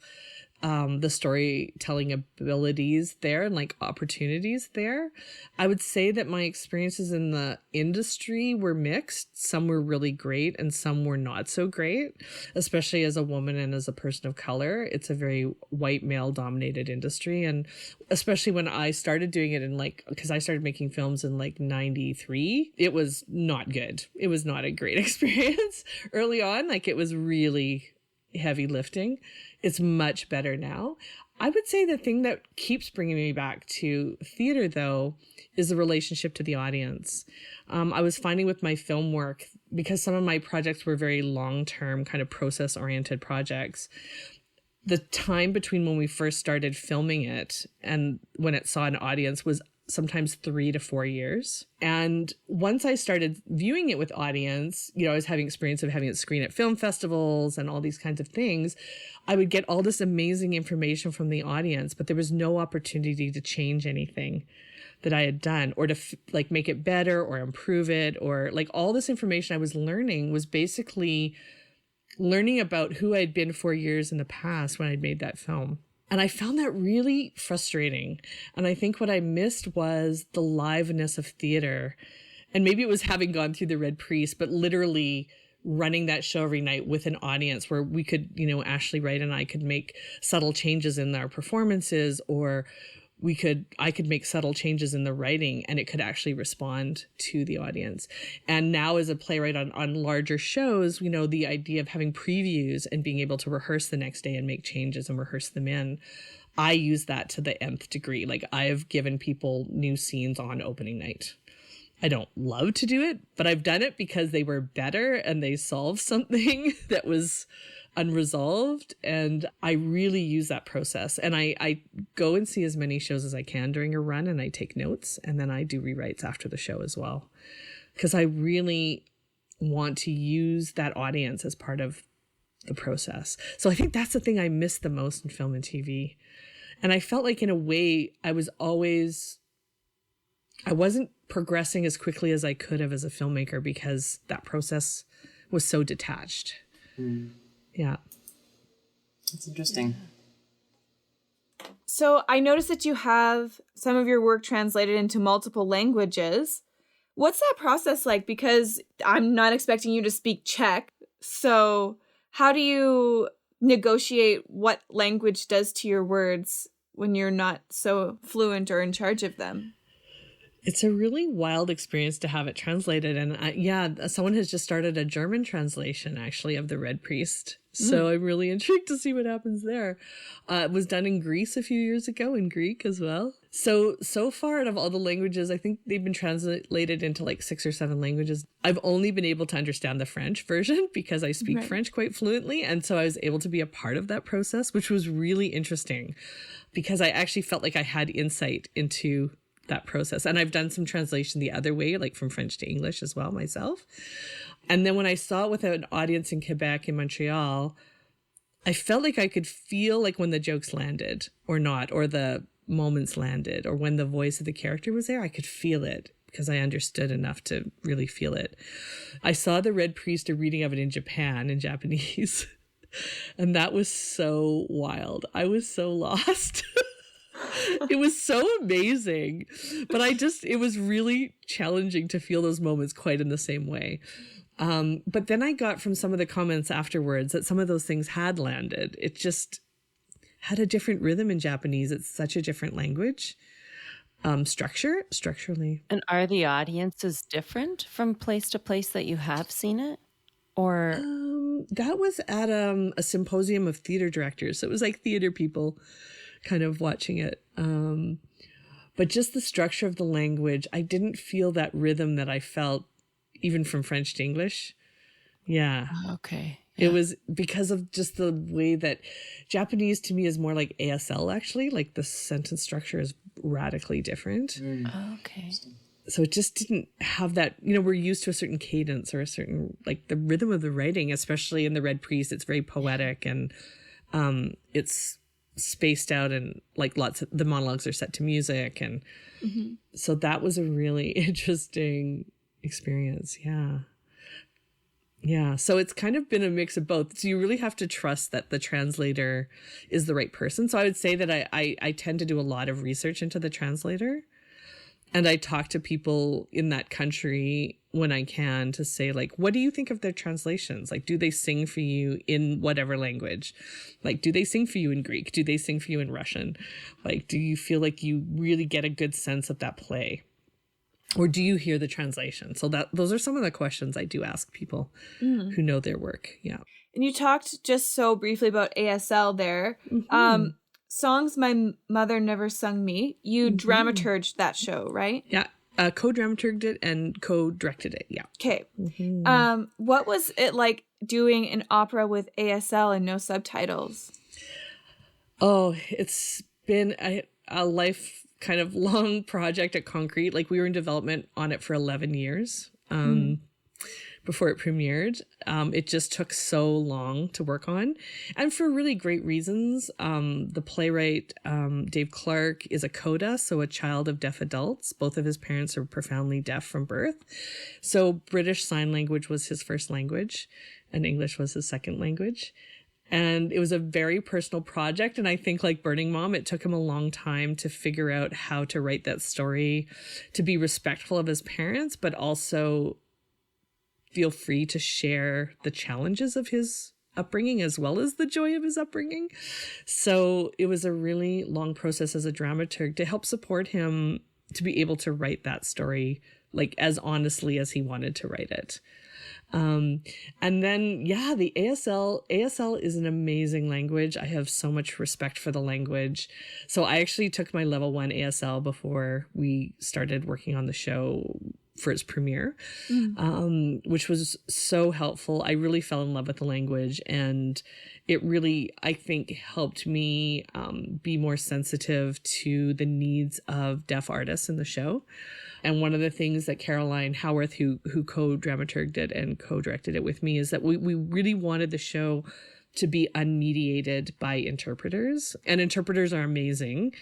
the storytelling abilities there and like opportunities there. I would say that my experiences in the industry were mixed. Some were really great and some were not so great, especially as a woman and as a person of color. It's a very white male dominated industry. And especially when I started doing it because I started making films in like 93, it was not good. It was not a great experience early on. Like it was really heavy lifting. It's much better now. I would say the thing that keeps bringing me back to theater, though, is the relationship to the audience. I was finding with my film work, because some of my projects were very long-term kind of process-oriented projects, the time between when we first started filming it and when it saw an audience was sometimes 3 to 4 years. And once I started viewing it with audience, I was having experience of having it screen at film festivals and all these kinds of things. I would get all this amazing information from the audience, but there was no opportunity to change anything that I had done or to make it better or improve it, or like all this information I was learning was basically learning about who I'd been 4 years in the past when I'd made that film. And I found that really frustrating. And I think what I missed was the liveness of theater. And maybe it was having gone through the Red Priest, but literally running that show every night with an audience where we could, Ashley Wright and I could make subtle changes in our performances, or I could make subtle changes in the writing and it could actually respond to the audience. And now as a playwright on larger shows, the idea of having previews and being able to rehearse the next day and make changes and rehearse them in, I use that to the nth degree. Like I have given people new scenes on opening night. I don't love to do it, but I've done it because they were better and they solved something that was unresolved. And I really use that process. And I go and see as many shows as I can during a run, and I take notes, and then I do rewrites after the show as well. Because I really want to use that audience as part of the process. So I think that's the thing I miss the most in film and TV. And I felt like in a way I wasn't progressing as quickly as I could have as a filmmaker because that process was so detached. Yeah. That's interesting. So I noticed that you have some of your work translated into multiple languages. What's that process like? Because I'm not expecting you to speak Czech. So how do you negotiate what language does to your words when you're not so fluent or in charge of them? It's a really wild experience to have it translated. And someone has just started a German translation, actually, of The Red Priest. So I'm really intrigued to see what happens there. It was done in Greece a few years ago, in Greek as well. So far, out of all the languages, I think they've been translated into like 6 or 7 languages. I've only been able to understand the French version because I speak French quite fluently. And so I was able to be a part of that process, which was really interesting because I actually felt like I had insight into that process. And I've done some translation the other way, like from French to English as well myself. And then when I saw it with an audience in Quebec, in Montreal, I felt like I could feel like when the jokes landed or not, or the moments landed, or when the voice of the character was there, I could feel it because I understood enough to really feel it. I saw The Red Priest, a reading of it in Japan, in Japanese. And that was so wild. I was so lost. It was so amazing. But it was really challenging to feel those moments quite in the same way. But then I got from some of the comments afterwards that some of those things had landed. It just had a different rhythm in Japanese. It's such a different language. Structurally. And are the audiences different from place to place that you have seen it? Or that was at a symposium of theater directors. So it was like theater people kind of watching it. But just the structure of the language, I didn't feel that rhythm that I felt even from French to English. Yeah. Okay. Yeah. It was because of just the way that Japanese to me is more like ASL, actually. Like the sentence structure is radically different. Okay. So it just didn't have that, we're used to a certain cadence or a certain, like the rhythm of the writing, especially in The Red Priest, it's very poetic and it's spaced out and like the monologues are set to music. And so that was a really interesting experience. Yeah. Yeah. So it's kind of been a mix of both. So you really have to trust that the translator is the right person. So I would say that I tend to do a lot of research into the translator. And I talk to people in that country when I can to say, like, what do you think of their translations? Like, do they sing for you in whatever language? Like, do they sing for you in Greek? Do they sing for you in Russian? Like, do you feel like you really get a good sense of that play? Or do you hear the translation? So those are some of the questions I do ask people who know their work. Yeah. And you talked just so briefly about ASL there. Songs My Mother Never Sung Me. You dramaturged that show, right? Yeah. Co-dramaturged it and co-directed it. Yeah. Okay. What was it like doing an opera with ASL and no subtitles? Oh, it's been a life kind of long project at Concrete. Like we were in development on it for 11 years before it premiered. It just took so long to work on and for really great reasons. The playwright, Dave Clark, is a CODA, so a child of deaf adults. Both of his parents are profoundly deaf from birth. So British Sign Language was his first language and English was his second language. And it was a very personal project. And I think like Burning Mom, it took him a long time to figure out how to write that story, to be respectful of his parents, but also feel free to share the challenges of his upbringing as well as the joy of his upbringing. So it was a really long process as a dramaturg to help support him to be able to write that story like as honestly as he wanted to write it. And then, the ASL is an amazing language. I have so much respect for the language. So I actually took my level 1 ASL before we started working on the show for its premiere, which was so helpful. I really fell in love with the language and it really, I think, helped me be more sensitive to the needs of deaf artists in the show. And one of the things that Caroline Howarth, who co-dramaturged it and co-directed it with me, is that we really wanted the show to be unmediated by interpreters. And interpreters are amazing.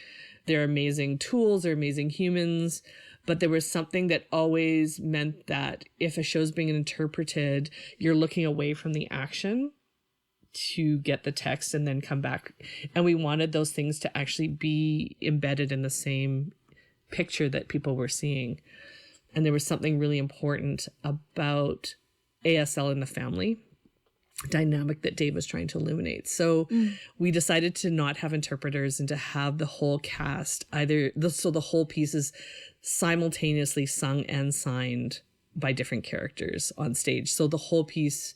They're amazing tools, they're amazing humans. But there was something that always meant that if a show's being interpreted, you're looking away from the action to get the text and then come back. And we wanted those things to actually be embedded in the same picture that people were seeing. And there was something really important about ASL in the family dynamic that Dave was trying to illuminate. So we decided to not have interpreters and to have the whole cast so the whole piece is simultaneously sung and signed by different characters on stage. So the whole piece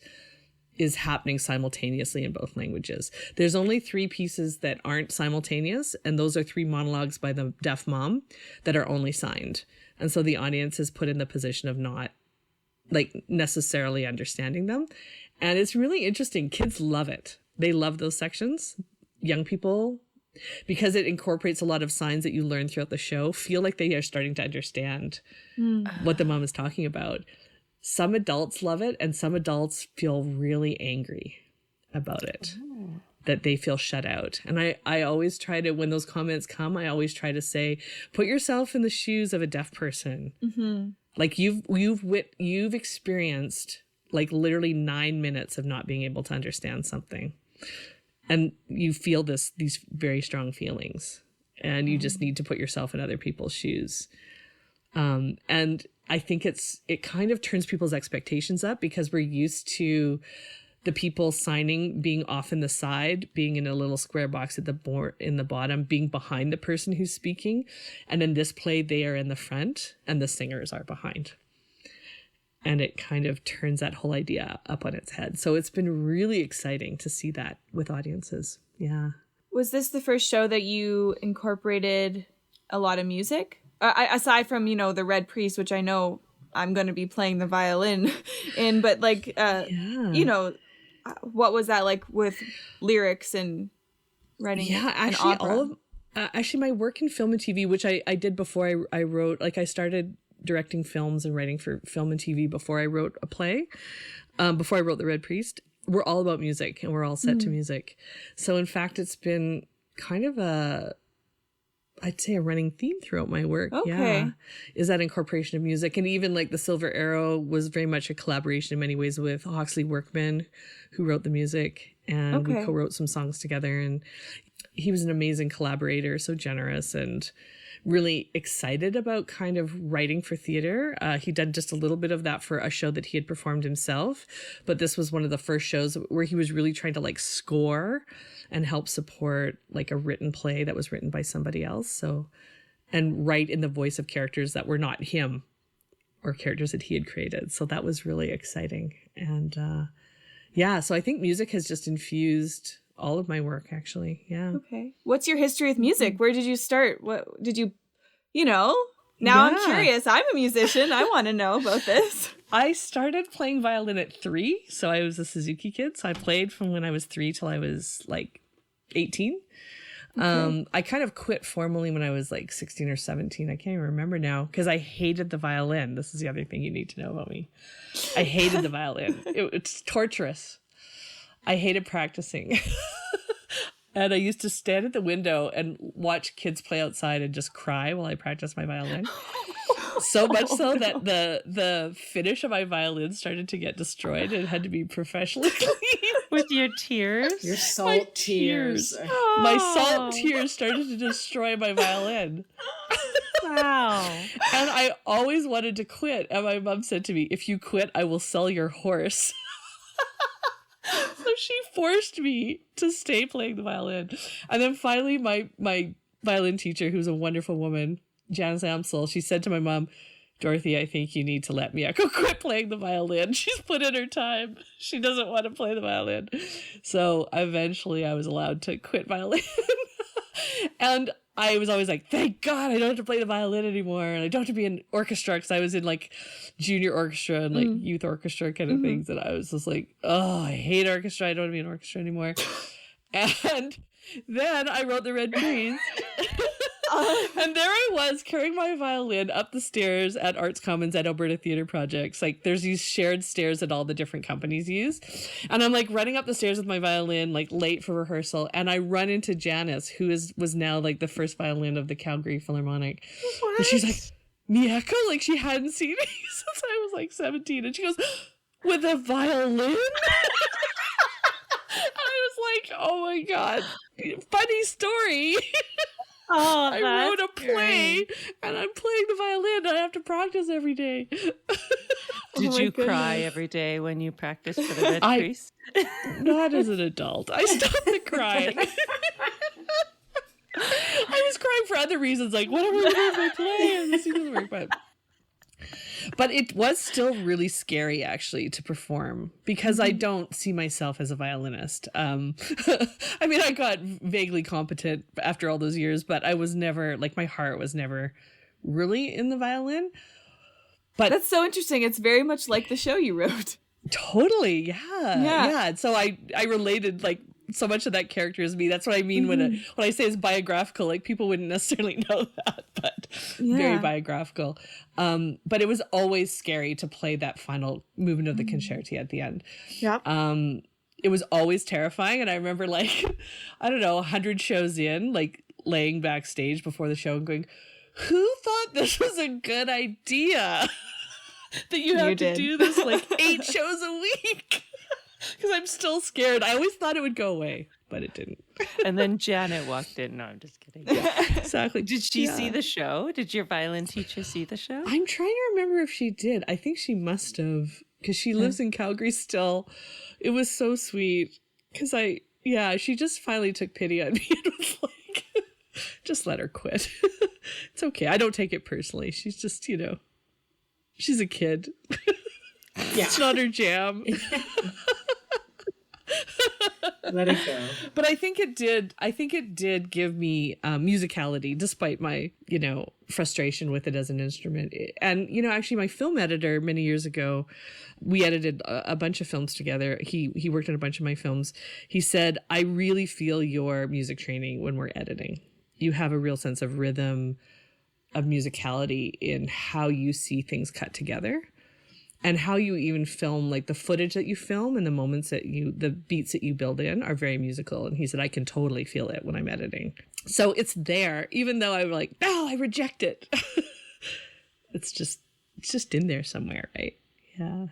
is happening simultaneously in both languages. There's only 3 pieces that aren't simultaneous, and those are 3 monologues by the deaf mom that are only signed. And so the audience is put in the position of not like necessarily understanding them. And it's really interesting. Kids love it. They love those sections. Young people, because it incorporates a lot of signs that you learn throughout the show, feel like they are starting to understand what the mom is talking about. Some adults love it and some adults feel really angry about it. that they feel shut out. And I always try to, when those comments come, I always try to say, put yourself in the shoes of a deaf person. Mm-hmm. Like you've experienced like literally 9 minutes of not being able to understand something. And you feel these very strong feelings, and you just need to put yourself in other people's shoes. And I think it kind of turns people's expectations up, because we're used to the people signing being off in the side, being in a little square box at the board in the bottom, being behind the person who's speaking. And in this play, they are in the front and the singers are behind. And it kind of turns that whole idea up on its head. So it's been really exciting to see that with audiences. Yeah. Was this the first show that you incorporated a lot of music? Aside from, the Red Priest, which I know I'm going to be playing the violin in, but like, what was that like with lyrics and writing? Yeah, actually, actually my work in film and TV, which I did before I wrote, like I started directing films and writing for film and TV before I wrote a play, before I wrote The Red Priest, we're all about music and we're all set to music. So in fact, it's been kind of I'd say a running theme throughout my work. Okay. Yeah. Is that incorporation of music. And even like The Silver Arrow was very much a collaboration in many ways with Hawksley Workman, who wrote the music, and we co-wrote some songs together. And he was an amazing collaborator, so generous and really excited about kind of writing for theater. He'd done just a little bit of that for a show that he had performed himself, but this was one of the first shows where he was really trying to like score and help support like a written play that was written by somebody else. So, and write in the voice of characters that were not him or characters that he had created. So that was really exciting. And so I think music has just infused all of my work, actually. Yeah. Okay. What's your history with music? Where did you start? What did you, now I'm curious. I'm a musician. I want to know about this. I started playing violin at 3. So I was a Suzuki kid. So I played from when I was 3 till I was like 18. Okay. I kind of quit formally when I was like 16 or 17. I can't even remember now, because I hated the violin. This is the other thing you need to know about me. I hated the violin. It's torturous. I hated practicing. And I used to stand at the window and watch kids play outside and just cry while I practiced my violin. So much so that the finish of my violin started to get destroyed and had to be professionally cleaned. With your tears? Your salt tears. Oh. My salt tears started to destroy my violin. Wow. And I always wanted to quit. And my mom said to me, if you quit, I will sell your horse. So she forced me to stay playing the violin. And then finally my violin teacher, who's a wonderful woman, Janice Amsel, she said to my mom, Dorothy, I think you need to let Mieko quit playing the violin. She's put in her time. She doesn't want to play the violin. So eventually I was allowed to quit violin. And I was always like, thank God I don't have to play the violin anymore. And I don't have to be in orchestra, because I was in like junior orchestra and like youth orchestra kind of things. And I was just like, oh, I hate orchestra. I don't want to be in orchestra anymore. And then I wrote The Red Priest. And there I was carrying my violin up the stairs at Arts Commons at Alberta Theatre Projects. Like there's these shared stairs that all the different companies use. And I'm like running up the stairs with my violin, like late for rehearsal. And I run into Janice, who was now like the first violin of the Calgary Philharmonic. What? And she's like, Mieko? Like she hadn't seen me since I was like 17. And she goes, with a violin? And I was like, oh my God, funny story. Oh, I wrote a play and I'm playing the violin. I have to practice every day. Did you cry every day when you practiced for the Red Priest? Not as an adult. I stopped the crying. I was crying for other reasons, like what am I doing with my play? And this doesn't work, but it was still really scary, actually, to perform, because I don't see myself as a violinist. I mean, I got vaguely competent after all those years, but I was never, like, my heart was never really in the violin. But that's so interesting. It's very much like the show you wrote. Totally, yeah. So I related, like, so much of that character is me. That's what I mean when I say it's biographical. Like people wouldn't necessarily know that, but very biographical. But it was always scary to play that final movement of the concerti at the end. Yep. it was always terrifying. And I remember like, I don't know, 100 shows in, like laying backstage before the show and going, who thought this was a good idea? That you have to do this like 8 shows a week? Because I'm still scared. I always thought it would go away, but it didn't. And then Janet walked in. No, I'm just kidding. Yeah, exactly. Did she see the show? Did your violin teacher see the show? I'm trying to remember if she did. I think she must have, because she lives in Calgary still. It was so sweet. Because she just finally took pity on me and was like, just let her quit. It's okay. I don't take it personally. She's just, she's a kid. Yeah. It's not her jam. Let it go. But I think it did give me musicality, despite my, frustration with it as an instrument. And, actually my film editor many years ago, we edited a bunch of films together. He worked on a bunch of my films. He said, I really feel your music training when we're editing. You have a real sense of rhythm, of musicality in how you see things cut together. And how you even film, like the footage that you film and the moments the beats that you build in are very musical. And he said, I can totally feel it when I'm editing. So it's there, even though I'm like, no, I reject it. It's just in there somewhere, right? Yeah.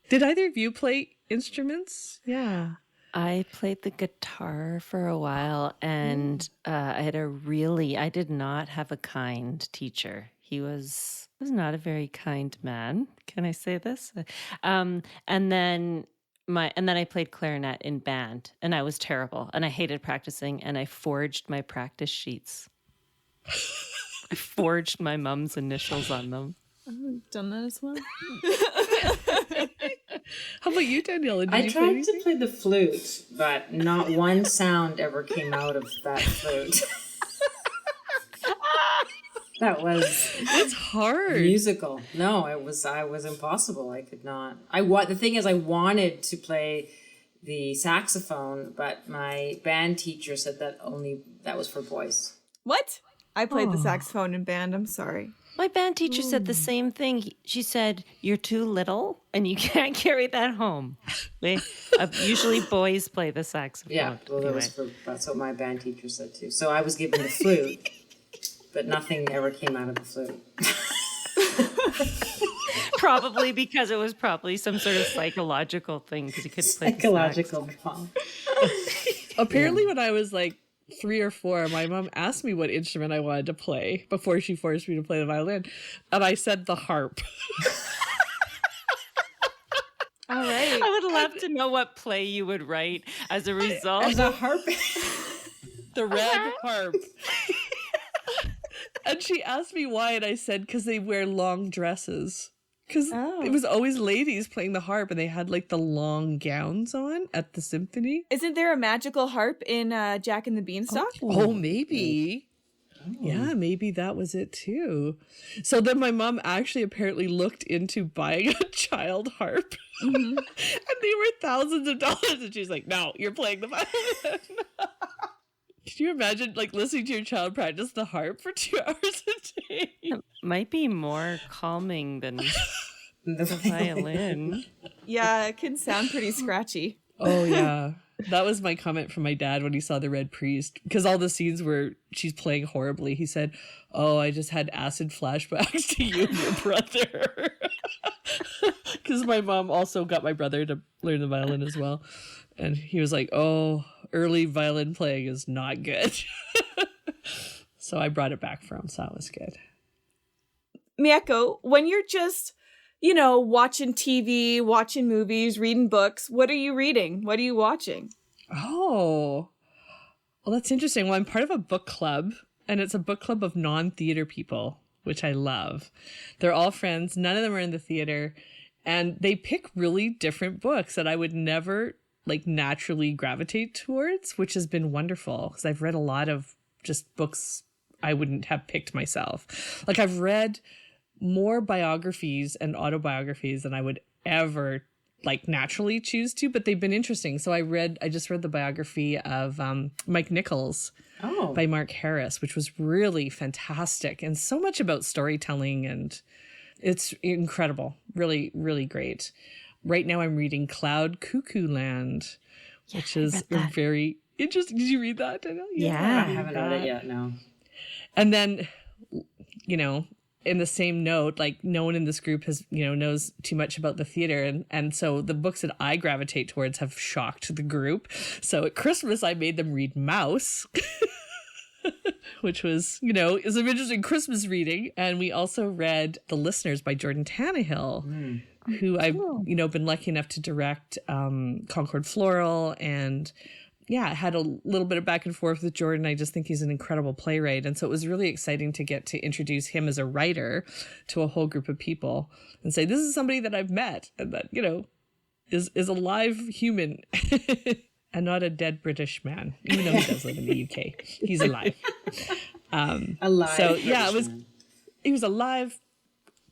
Did either of you play instruments? Yeah. I played the guitar for a while, and I did not have a kind teacher. He was not a very kind man. Can I say this? And then I played clarinet in band, and I was terrible, and I hated practicing, and I forged my practice sheets. I forged my mom's initials on them. I've done that as well. How about you, Daniela? I tried to play the flute, but not one sound ever came out of that flute. That was it's hard musical. No, I was impossible. I could not. The thing is, I wanted to play the saxophone, but my band teacher said that was for boys. What? I played the saxophone in band. I'm sorry. My band teacher said the same thing. She said, you're too little and you can't carry that home. Usually boys play the saxophone. Yeah, well, that's what my band teacher said too. So I was given the flute, but nothing ever came out of the flute. Probably because it was probably some sort of psychological thing because you could play psychological drama. Apparently when I was like 3 or 4, my mom asked me what instrument I wanted to play before she forced me to play the violin. And I said the harp. All right. I would love to know what play you would write as a result. As a harp? The red harp. And she asked me why, and I said, because they wear long dresses. Because it was always ladies playing the harp, and they had like the long gowns on at the symphony. Isn't there a magical harp in Jack and the Beanstalk? Oh, maybe. Oh. Yeah, maybe that was it too. So then my mom actually apparently looked into buying a child harp. Mm-hmm. And they were thousands of dollars. And she's like, no, you're playing the violin. Can you imagine like listening to your child practice the harp for 2 hours a day? It might be more calming than the violin. Yeah, it can sound pretty scratchy. Oh, yeah. That was my comment from my dad when he saw The Red Priest. Because all the scenes where she's playing horribly, he said, oh, I just had acid flashbacks to you and your brother. Because my mom also got my brother to learn the violin as well. And he was like, oh, early violin playing is not good. So I brought it back for him, so that was good. Mieko, when you're just, watching TV, watching movies, reading books, what are you reading? What are you watching? Oh, well, that's interesting. Well, I'm part of a book club, and it's a book club of non-theater people, which I love. They're all friends. None of them are in the theater, and they pick really different books that I would never naturally gravitate towards, which has been wonderful because I've read a lot of just books I wouldn't have picked myself. I've read more biographies and autobiographies than I would ever naturally choose to, but they've been interesting. So I just read the biography of Mike Nichols by Mark Harris, which was really fantastic and so much about storytelling, and it's incredible. Really, really great. Right now I'm reading Cloud Cuckoo Land which is very interesting. Did you read that, Daniela? Yeah. I haven't read it yet, no. And then, you know, in the same note, like no one in this group has, you know, knows too much about the theater. And so the books that I gravitate towards have shocked the group. So at Christmas, I made them read Mouse, which was, you know, is an interesting Christmas reading. And we also read The Listeners by Jordan Tannehill, who I've, you know, been lucky enough to direct Concord Floral, and yeah, I had a little bit of back and forth with Jordan. I just think he's an incredible playwright. And so it was really exciting to get to introduce him as a writer to a whole group of people and say, this is somebody that I've met and that, you know, is a live human and not a dead British man, even though he does live in the UK. He's alive. Alive. So yeah, he was a live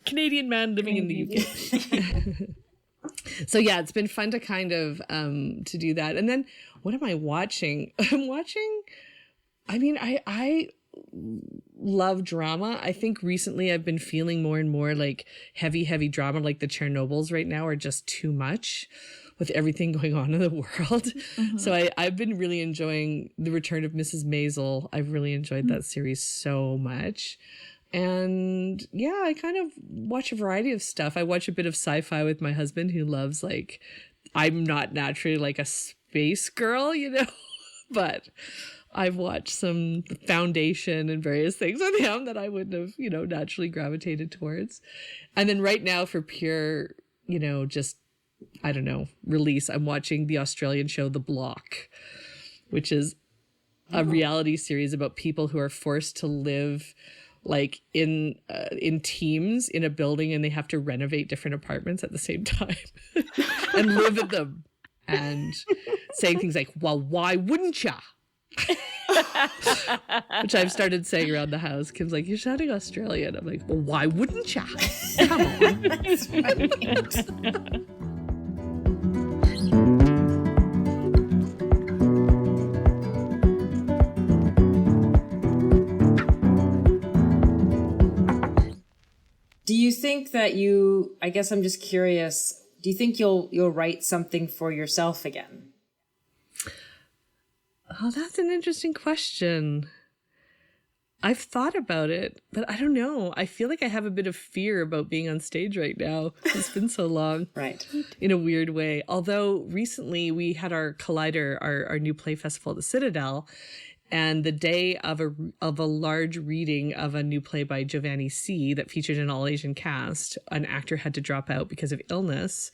Canadian man living in the UK. So yeah, it's been fun to kind of to do that. And then what am I watching? I love drama. I think recently I've been feeling more and more like heavy drama, like the Chernobyls right now are just too much with everything going on in the world. Mm-hmm. So I've been really enjoying The Return of Mrs. Maisel. I've really enjoyed that series so much. And yeah, I kind of watch a variety of stuff. I watch a bit of sci-fi with my husband, who loves, like, I'm not naturally like a space girl, you know, but I've watched some Foundation and various things with him that I wouldn't have, you know, naturally gravitated towards. And then right now for pure, you know, just, I don't know, release, I'm watching the Australian show The Block, which is a reality series about people who are forced to live like in teams in a building, and they have to renovate different apartments at the same time and live in them and saying things like, well, why wouldn't ya? Which I've started saying around the house. Kim's like, you're sounding Australian. I'm like, well, why wouldn't ya? Come on. That's right. Do you think that I guess I'm just curious, do you think you'll write something for yourself again? Oh, that's an interesting question. I've thought about it, but I don't know. I feel like I have a bit of fear about being on stage right now. It's been so long. Right. In a weird way. Although recently we had our Collider, our new play festival at the Citadel, and the day of a large reading of a new play by Giovanni C. that featured an all-Asian cast, an actor had to drop out because of illness.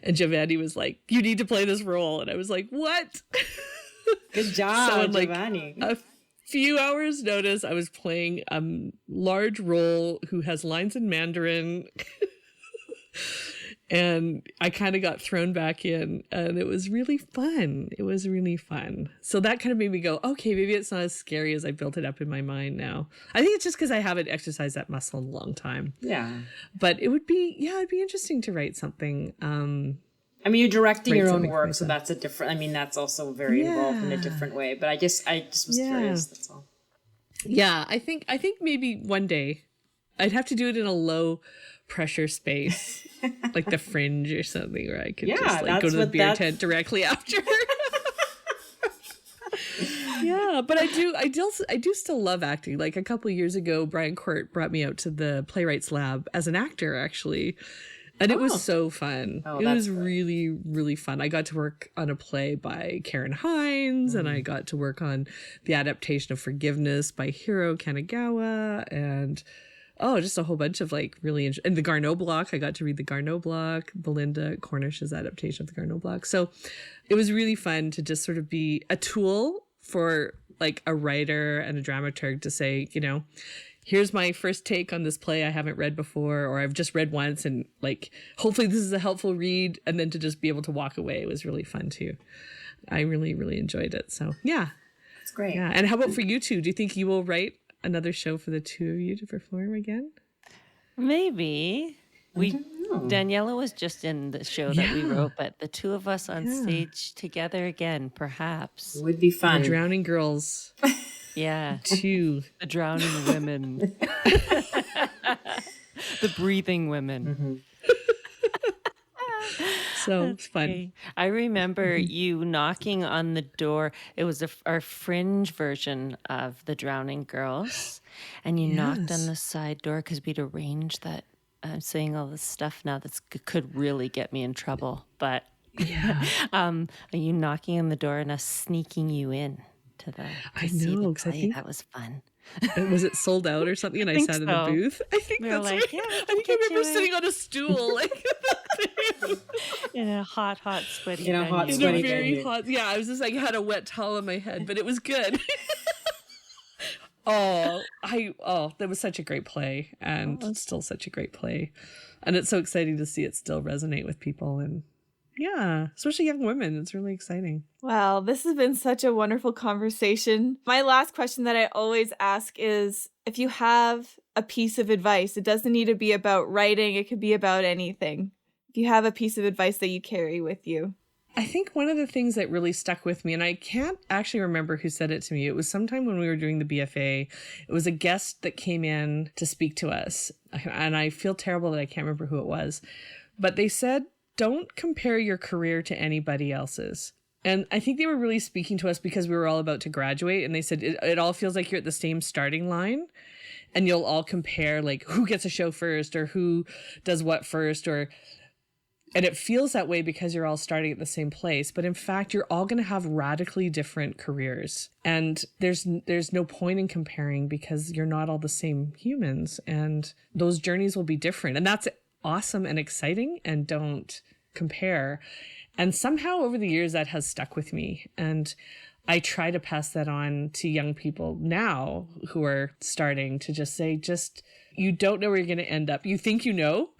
And Giovanni was like, you need to play this role. And I was like, what? Good job, so in, like, Giovanni. a few hours notice, I was playing a large role who has lines in Mandarin. And I kind of got thrown back in, and it was really fun. It was really fun. So that kind of made me go, okay, maybe it's not as scary as I built it up in my mind now. I think it's just because I haven't exercised that muscle in a long time. Yeah. But it'd be interesting to write something. I mean, you're directing your own work, so that's a different, I mean, that's also very involved in a different way. But I just was curious, that's all. Yeah, I think maybe one day I'd have to do it in a low pressure space, like the Fringe or something, where I could just like go to the beer tent directly after. Yeah, but I do still love acting. Like a couple of years ago, Brian Court brought me out to the Playwrights Lab as an actor, actually. And it was so fun. It was really, really fun. I got to work on a play by Karen Hines, and I got to work on the adaptation of Forgiveness by Hiro Kanagawa, and just a whole bunch of like really and the Garneau Block. I got to read the Garneau Block, Belinda Cornish's adaptation of the Garneau Block. So it was really fun to just sort of be a tool for like a writer and a dramaturg to say, you know, here's my first take on this play I haven't read before, or I've just read once, and like, hopefully this is a helpful read, and then to just be able to walk away. It was really fun too. I really, really enjoyed it. So yeah. That's great. Yeah. And how about for you two? Do you think you will write another show for the two of you to perform again? Maybe. Daniela was just in the show that we wrote, but the two of us on stage together again, perhaps. It would be fun. The Drowning Girls. Yeah. Two. The drowning women. The breathing women. So it's fun. I remember you knocking on the door. It was our fringe version of The Drowning Girls. And you knocked on the side door because we'd arranged that. I'm saying all this stuff now that could really get me in trouble. But you knocking on the door and us sneaking you in to the I know, because I think that was fun. Was it sold out or something? And I sat in the booth. I think that's right. I think I remember sitting on a stool, like in a hot, sweaty. In a hot, venue. sweaty. In a very hot. Yeah, I was just like had a wet towel on my head, but it was good. That was such a great play, and it's still such a great play, and it's so exciting to see it still resonate with people, and especially young women. It's really exciting. Wow, this has been such a wonderful conversation. My last question that I always ask is, if you have a piece of advice, it doesn't need to be about writing, it could be about anything. If you have a piece of advice that you carry with you. I think one of the things that really stuck with me, and I can't actually remember who said it to me, it was sometime when we were doing the BFA. It was a guest that came in to speak to us, and I feel terrible that I can't remember who it was, but they said, don't compare your career to anybody else's. And I think they were really speaking to us because we were all about to graduate, and they said it all feels like you're at the same starting line, and you'll all compare like who gets a show first or who does what first, and it feels that way because you're all starting at the same place. But in fact, you're all going to have radically different careers. And there's no point in comparing because you're not all the same humans. And those journeys will be different. And that's awesome and exciting. And don't compare. And somehow over the years, that has stuck with me. And I try to pass that on to young people now who are starting to just say, you don't know where you're going to end up. You think you know,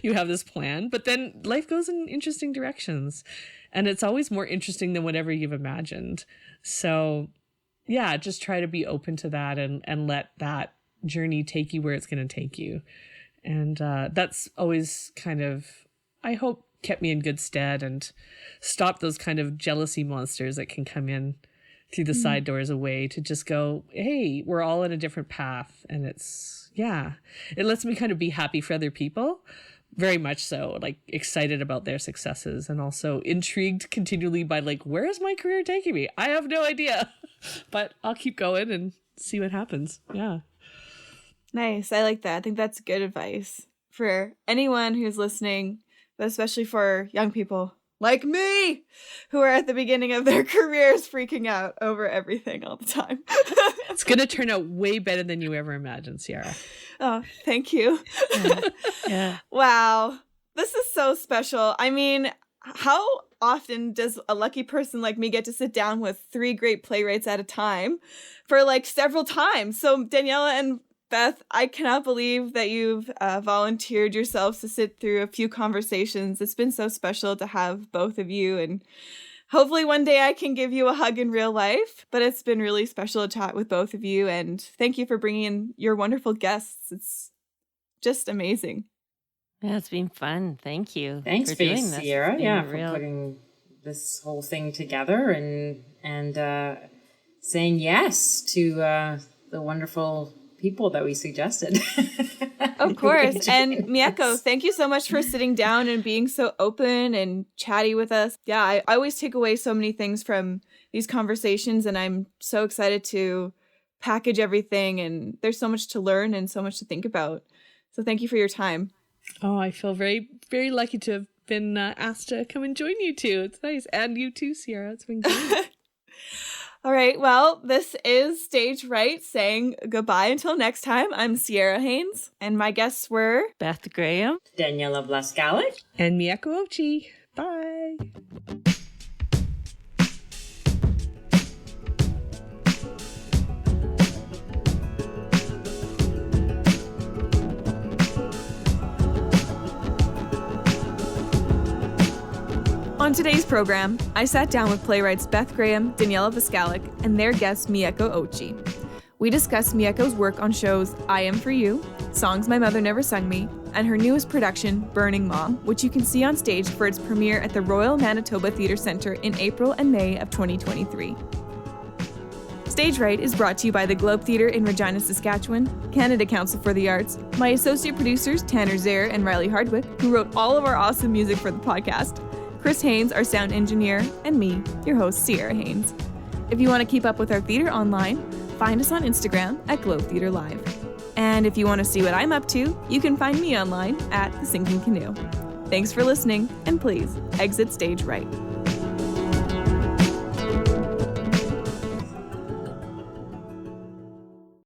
you have this plan, but then life goes in interesting directions. And it's always more interesting than whatever you've imagined. So just try to be open to that and let that journey take you where it's going to take you. And that's always kind of, I hope, kept me in good stead and stopped those kind of jealousy monsters that can come in through the side doors away to just go, hey, we're all in a different path. And it lets me kind of be happy for other people, very much so, like excited about their successes and also intrigued continually by like, where is my career taking me? I have no idea, but I'll keep going and see what happens. Yeah. Nice. I like that. I think that's good advice for anyone who's listening, but especially for young people like me who are at the beginning of their careers freaking out over everything all the time. It's going to turn out way better than you ever imagined, Sierra. Oh, thank you. Yeah. Wow. This is so special. I mean, how often does a lucky person like me get to sit down with 3 great playwrights at a time for like several times? So Daniela and Beth, I cannot believe that you've volunteered yourselves to sit through a few conversations. It's been so special to have both of you, and hopefully one day I can give you a hug in real life, but it's been really special to chat with both of you, and thank you for bringing in your wonderful guests. It's just amazing. Yeah, it's been fun. Thank you. Thanks for doing this, Sierra. For putting this whole thing together and saying yes to the wonderful people that we suggested. Of course. And Mieko, thank you so much for sitting down and being so open and chatty with us. Yeah, I always take away so many things from these conversations, and I'm so excited to package everything, and there's so much to learn and so much to think about. So thank you for your time. Oh, I feel very, very lucky to have been asked to come and join you two. It's nice. And you too, Sierra. It's been great. All right. Well, this is Stage Right saying goodbye until next time. I'm Sierra Haynes, and my guests were Beth Graham, Daniela Vlaskalic, and Mieko Ouchi. Bye. On today's program, I sat down with playwrights Beth Graham, Daniela Vlaskalic, and their guest Mieko Ouchi. We discussed Mieko's work on shows I Am For You, Songs My Mother Never Sung Me, and her newest production, Burning Mom, which you can see on stage for its premiere at the Royal Manitoba Theatre Centre in April and May of 2023. Stage Right is brought to you by the Globe Theatre in Regina, Saskatchewan, Canada Council for the Arts, my associate producers Tanner Zare and Riley Hardwick, who wrote all of our awesome music for the podcast, Chris Haynes, our sound engineer, and me, your host, Sierra Haynes. If you want to keep up with our theater online, find us on Instagram at Globe Theatre Live. And if you want to see what I'm up to, you can find me online at The Sinking Canoe. Thanks for listening, and please exit stage right.